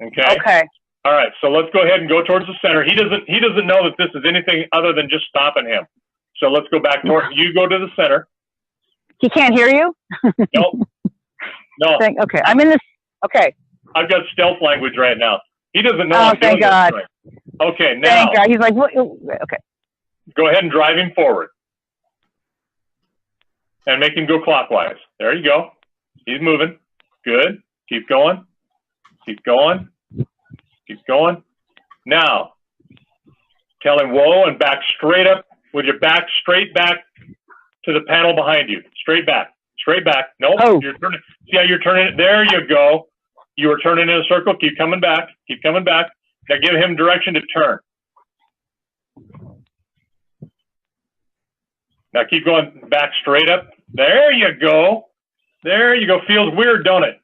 Okay. Okay. All right. So let's go ahead and go towards the center. He doesn't know that this is anything other than just stopping him. So let's go back toward you. Go to the center. He can't hear you? Nope. No. Okay. I'm in this. Okay. I've got stealth language right now. He doesn't know. Oh, thank God. Okay. Now. Thank God. He's like, what? Okay. Go ahead and drive him forward. And make him go clockwise. There you go. He's moving. Good. Keep going. Keep going. Keep going. Now, tell him whoa and back straight up with your back straight back to the panel behind you. Straight back. Straight back. Nope. Oh. You're turning. See how you're turning it? There you go. You were turning in a circle. Keep coming back. Keep coming back. Now give him direction to turn. Now keep going back straight up. There you go. There you go. Feels weird, don't it?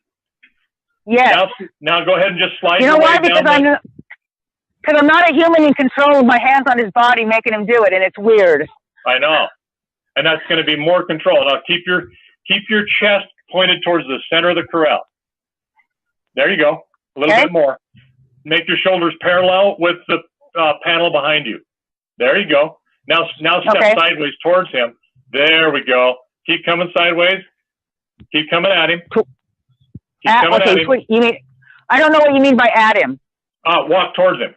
Yes. Now go ahead and just slide. You know why? Because I'm not a human in control with my hands on his body making him do it, and it's weird. I know. And that's going to be more control. Now keep your chest pointed towards the center of the corral. There you go. A little bit more. Make your shoulders parallel with the panel behind you. There you go. Now step sideways towards him. There we go. Keep coming sideways. Keep coming at him. Keep coming at him. You mean, I don't know what you mean by at him. Walk towards him.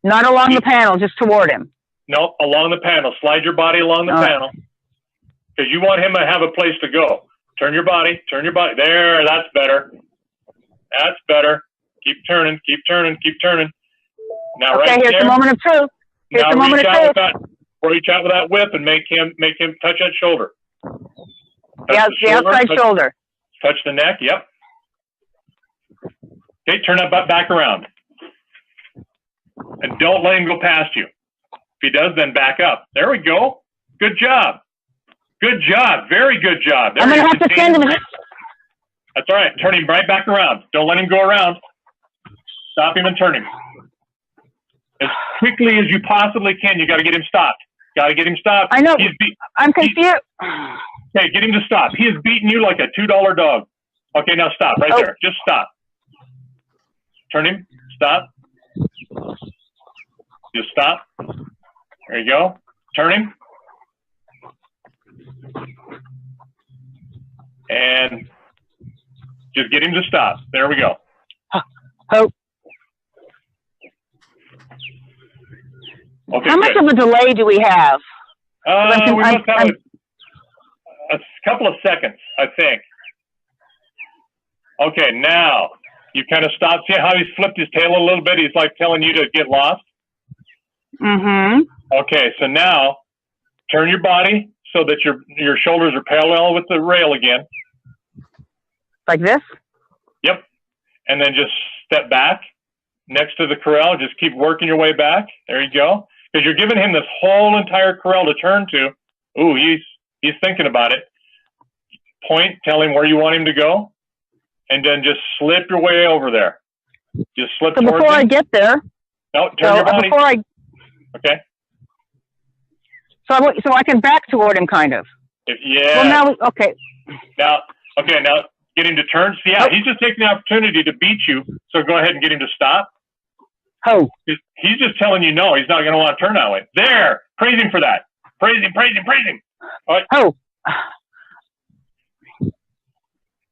Not along the panel, just toward him. No, along the panel. Slide your body along the panel. Because you want him to have a place to go. Turn your body. Turn your body. There, that's better. That's better. Keep turning. Keep turning. Keep turning. Now right here's there. The moment of truth. Here's now the moment of truth. Reach out with that whip and make him touch that shoulder. The outside shoulder. Touch the neck. Yep. Okay, turn that butt back around. And don't let him go past you. If he does, then back up. There we go. Good job. Good job. Very good job. There I'm going to have to send him. That's all right. Turn him right back around. Don't let him go around. Stop him and turn him. As quickly as you possibly can. You got to get him stopped. Got to get him stopped. I know. I'm confused. Okay, get him to stop. He is beating you like a $2 dog. Okay, now stop right there. Just stop. Turn him. Stop. Just stop. There you go. Turn him. And just get him to stop. There we go. Oh. Okay, how much good. of a delay do we have? We must have a couple of seconds, I think. Okay, now you kind of stop. See how he's flipped his tail a little bit? He's like telling you to get lost. Mm-hmm. Okay, so now turn your body so that your shoulders are parallel with the rail again. Like this? Yep. And then just step back next to the corral. Just keep working your way back. There you go. Because you're giving him this whole entire corral to turn to. Ooh, he's thinking about it. Point, tell him where you want him to go, and then just slip your way over there. Just slip so towards before him. I get there. No, turn your body. Okay. So I can back toward him, kind of. Yeah. Well, now, okay. Now get him to turn. So yeah, he's just taking the opportunity to beat you. So go ahead and get him to stop. Oh. He's just telling you no. He's not going to want to turn that way. There. Praise him for that. Praise him. Praise him. Praise him. All right. Oh.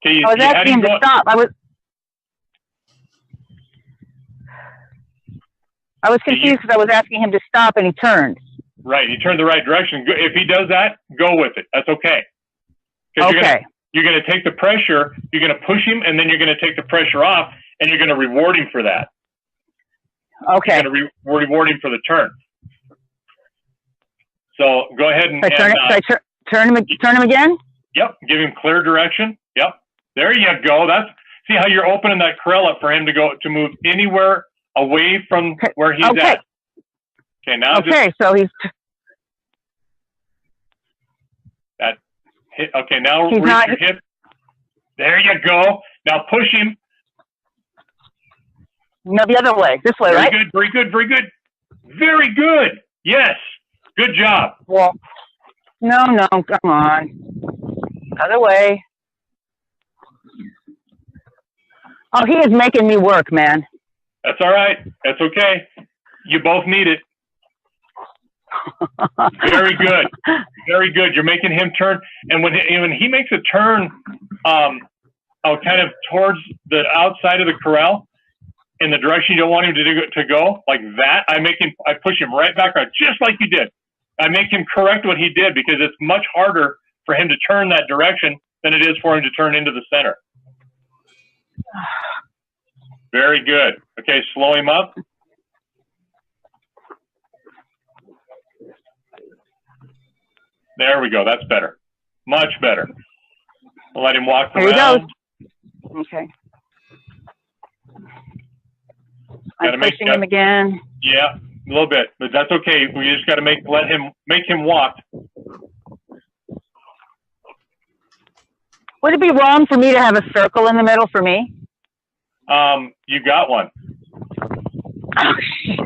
Okay, I was asking him to stop. I was confused because I was asking him to stop and he turned. Right. He turned the right direction. If he does that, go with it. That's okay. Okay. You're going to take the pressure, you're going to push him, and then you're going to take the pressure off, and you're going to reward him for that. Okay. You're going to reward him for the turn. So go ahead and turn him again? Yep. Give him clear direction. Yep. There you go. See how you're opening that corral up for him to move anywhere away from where he's at. Okay. Now. Okay. So he's. Okay. Now reach your hip. There you go. Now push him. No, the other way. This way, right? Good. Very good. Very good. Very good. Yes. Good job. Well, no, come on. Other way. Oh, he is making me work, man. That's all right. That's okay. You both need it. Very good. Very good. You're making him turn. And when he makes a turn kind of towards the outside of the corral in the direction you don't want him to go, like that, I push him right back around, just like you did. I make him correct what he did because it's much harder for him to turn that direction than it is for him to turn into the center. Very good. Okay, slow him up. There we go. That's better. Much better. We'll let him walk around. There he goes. Okay. I'm pushing him again. Yeah, a little bit, but that's okay. We just got to make him walk. Would it be wrong for me to have a circle in the middle for me? You got one. Oh, shit.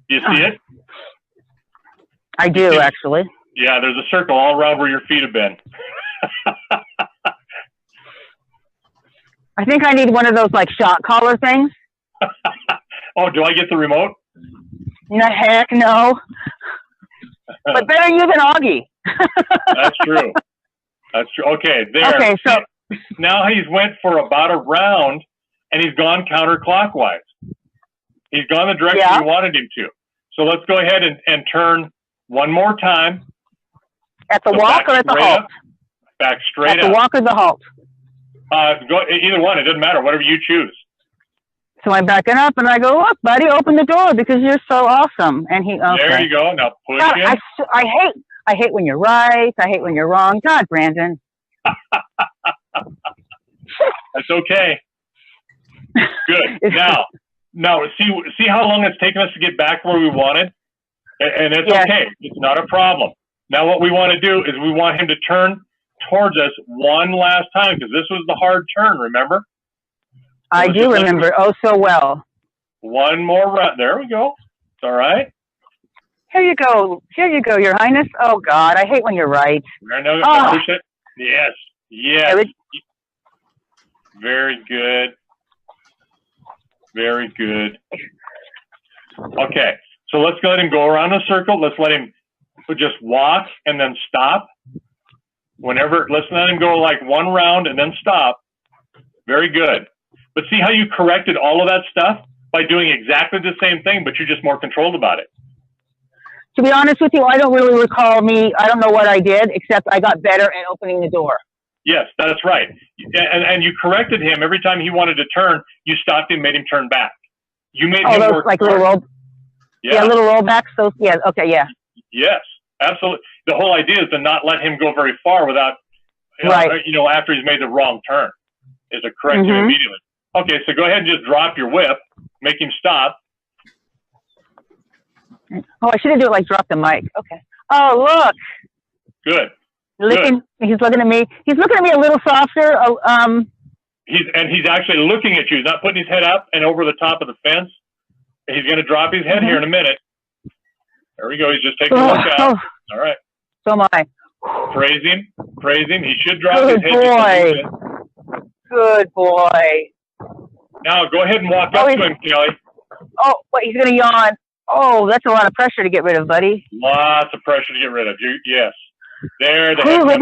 You see it? I do, actually. Yeah, there's a circle all around where your feet have been. I think I need one of those like shot collar things. Oh, do I get the remote? No, heck no. But better you than Oggy. That's true. That's true. Okay, there. Okay, so now he's went for about a round, and he's gone counterclockwise. He's gone the direction you wanted him to. So let's go ahead and turn one more time. At the walk or at the halt? Back straight up. At the walk or the halt? Go either one. It doesn't matter. Whatever you choose. So I'm backing up, and I go, look, buddy, open the door because you're so awesome. And he, okay. There you go. Now push him. I hate when you're right. I hate when you're wrong. God, Brandon. That's okay. Good. Now, see how long it's taken us to get back where we wanted? And it's okay. It's not a problem. Now what we want to do is we want him to turn towards us one last time because this was the hard turn, remember? I do remember so well. One more run. There we go. It's all right. Here you go. Here you go, Your Highness. Oh, God. I hate when you're right. Push it. Yes. Yes. Very good. Very good. Okay. So let's let him go around a circle. Let's let him just walk and then stop. Let's let him go like one round and then stop. Very good. But see how you corrected all of that stuff by doing exactly the same thing, but you're just more controlled about it. To be honest with you, I don't really recall I don't know what I did, except I got better at opening the door. Yes, that's right. And you corrected him every time he wanted to turn. You stopped him, made him turn back. You made him work like little roll. Yeah, little rollbacks. Those. Yeah. Okay. Yeah. Yes, absolutely. The whole idea is to not let him go very far without, after he's made the wrong turn, is to correct him immediately. Okay, so go ahead and just drop your whip, make him stop. Oh, I should have done it like drop the mic. Okay. Oh, look. Good. Licking. Good. He's looking at me. He's looking at me a little softer. He's actually looking at you. He's not putting his head up and over the top of the fence. He's going to drop his head here in a minute. There we go. He's just taking a look out. All right. So am I. Praise him. Praise him. He should drop his head. Boy. Good boy. Now go ahead and walk up to him, Kelly. Oh, wait, he's going to yawn. Oh, that's a lot of pressure to get rid of, buddy. Lots of pressure to get rid of. Yes. There. How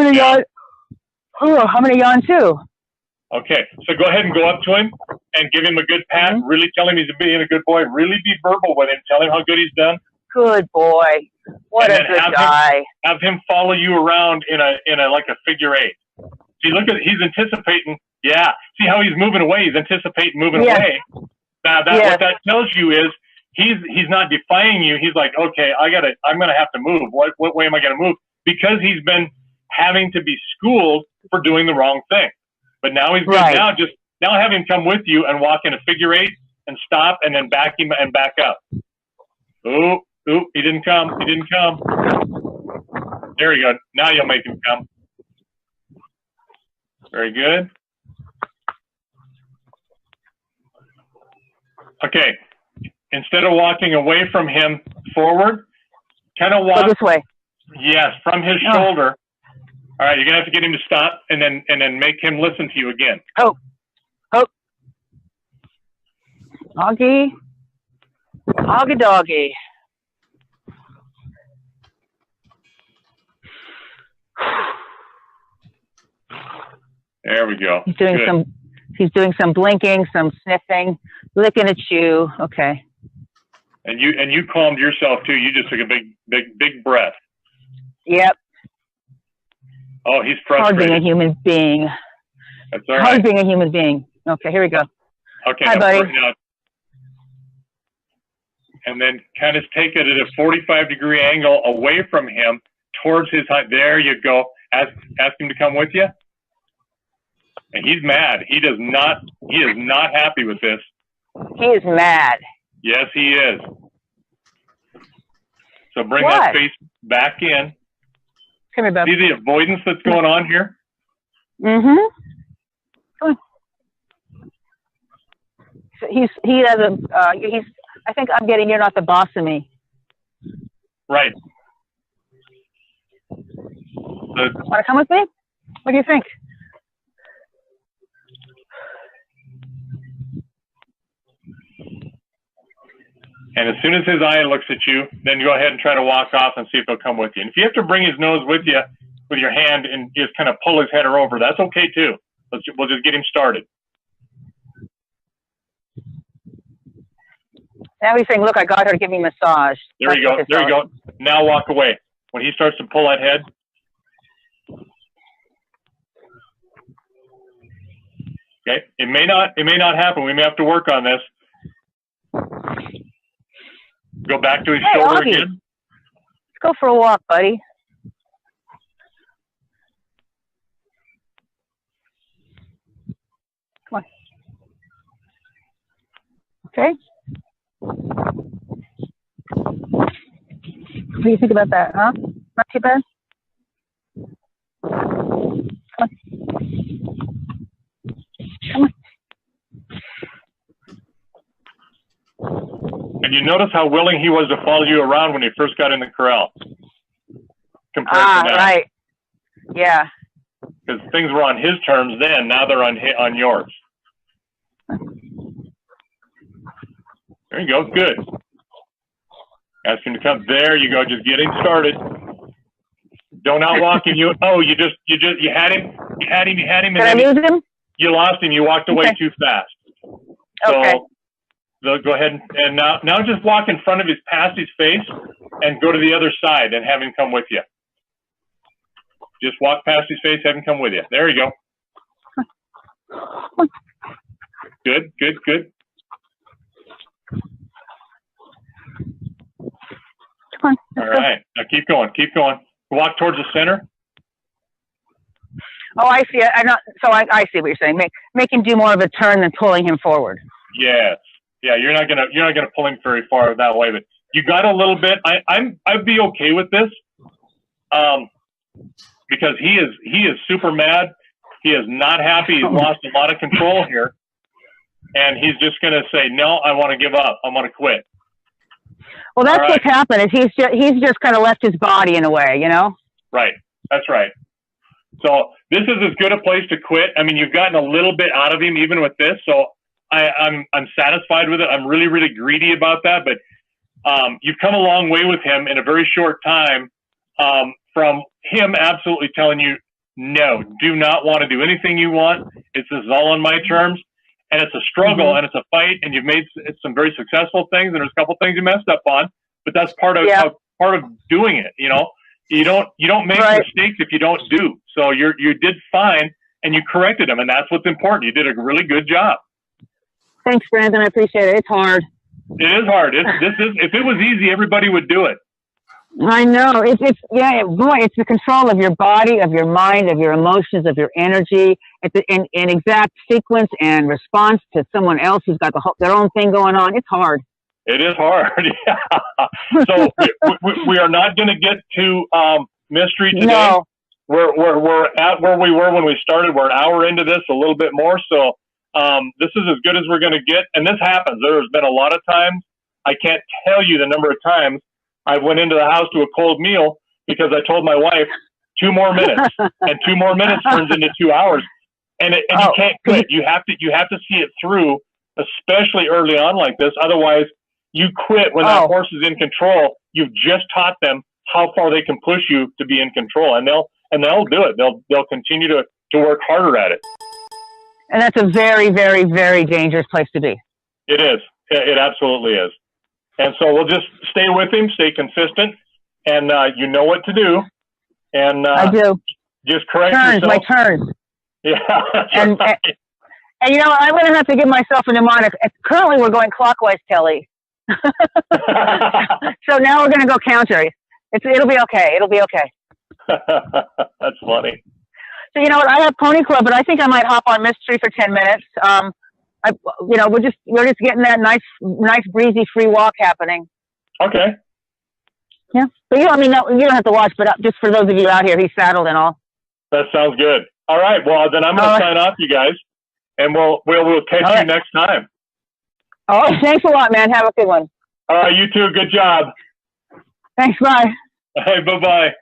many yawn too? Okay, so go ahead and go up to him and give him a good pat. Really tell him he's being a good boy. Really be verbal with him. Tell him how good he's done. Good boy. What a good guy. Have him follow you around in a like a figure eight. See, he's anticipating. Yeah. See how he's moving away. He's anticipating moving away. Now what that tells you is he's not defying you. He's like, okay, I'm gonna have to move. What way am I gonna move? Because he's been having to be schooled for doing the wrong thing. But now he's good. Now have him come with you and walk in a figure eight and stop and then back him and back up. Ooh, he didn't come. He didn't come. There you go. Now you'll make him come. Very good. Okay. Instead of walking away from him forward, kind of walk this way. Yes, from his shoulder. All right, you're gonna have to get him to stop and then make him listen to you again. Oh. Oggy doggy. There we go. He's doing some blinking, some sniffing, licking at you. Okay. And you calmed yourself too. You just took a big breath. Yep. Oh, he's frustrated. Hard being a human being. That's all right. Hard being a human being. Okay, here we go. Okay. Hi, buddy. And then kind of take it at a 45-degree angle away from him towards his height. There you go. Ask him to come with you. And he's mad. He is not happy with this. He is mad. Yes, he is. So bring that face back in. Come here, Bob. See the avoidance that's going on here? Mm-hmm. Come on. So he doesn't, I think I'm getting you're not the boss of me. Right. Want to come with me? What do you think? And as soon as his eye looks at you, then go ahead and try to walk off and see if he'll come with you. And if you have to bring his nose with you, with your hand, and just kind of pull his head over, that's okay too. We'll just get him started. Now he's saying, look, I got her to give me a massage. There you go. There you go. Now walk away. When he starts to pull that head. Okay. It may not happen. We may have to work on this. Go back to his shoulder Oggy. again. Let's go for a walk, buddy. Come on. Okay. What do you think about that, huh? Not too bad? Come on. Come on. And you notice how willing he was to follow you around when he first got in the corral. Compared to now. Right. Yeah. Because things were on his terms then, now they're on yours. There you go, good. Ask him to come. There you go. Just getting started. Don't outwalk him. You had him. And Did I lose him? You lost him. You walked away too fast. Okay. So go ahead and now just walk in front of his, past his face, and go to the other side and have him come with you. Just walk past his face, have him come with you. There you go. Good, good, good. Come on. All right. Now keep going. Keep going. Walk towards the center. Oh, I see. I see what you're saying. Make him do more of a turn than pulling him forward. Yes. Yeah. You're not gonna pull him very far that way, but you got a little bit. I'd be okay with this, because he is super mad. He is not happy. He's lost a lot of control here, and he's just gonna say, "No, I want to give up. I want to quit." Well, that's what's happened. Is he's just kind of left his body in a way, you know? Right. That's right. So this is as good a place to quit. I mean, you've gotten a little bit out of him even with this, so I'm satisfied with it. I'm really, really greedy about that, but you've come a long way with him in a very short time, from him absolutely telling you, no, do not want to do anything you want. This is all on my terms. And it's a struggle and it's a fight, and you've made some very successful things, and there's a couple things you messed up on, but that's part of doing it. You know, you don't make mistakes if you don't do. So you did fine, and you corrected them, and that's what's important. You did a really good job. Thanks, Brandon. I appreciate it. It's hard. It is hard. If it was easy, everybody would do it. I know. It's the control of your body, of your mind, of your emotions, of your energy, in exact sequence and response to someone else who's got their own thing going on. It's hard. It is hard. Yeah. So we are not going to get to mystery today. No. We're at where we were when we started. We're an hour into this, a little bit more. So this is as good as we're going to get. And this happens. There's been a lot of times. I can't tell you the number of times I went into the house to a cold meal because I told my wife 2 more minutes, and 2 more minutes turns into 2 hours, and you can't quit. You have to see it through, especially early on like this. Otherwise, you quit when that horse is in control. You've just taught them how far they can push you to be in control, and they'll do it. They'll continue to work harder at it. And that's a very, very, very dangerous place to be. It is. It absolutely is. And so we'll just stay with him, stay consistent, and you know what to do. And I do. Just correct yourself. My turns. Yeah. And you know, I'm going to have to give myself a mnemonic. Currently, we're going clockwise, Kelli. So now we're going to go counter. It'll be okay. It'll be okay. That's funny. So you know what? I have Pony Club, but I think I might hop on Mystery for 10 minutes. We're just getting that nice breezy free walk happening. Okay. Yeah, but you don't have to watch, but just for those of you out here, he's saddled and all. That sounds good. All right, well then I'm going to sign off, you guys, and we'll catch you next time. All right, thanks a lot, man. Have a good one. All right, you too. Good job. Thanks. Bye. Hey, bye-bye.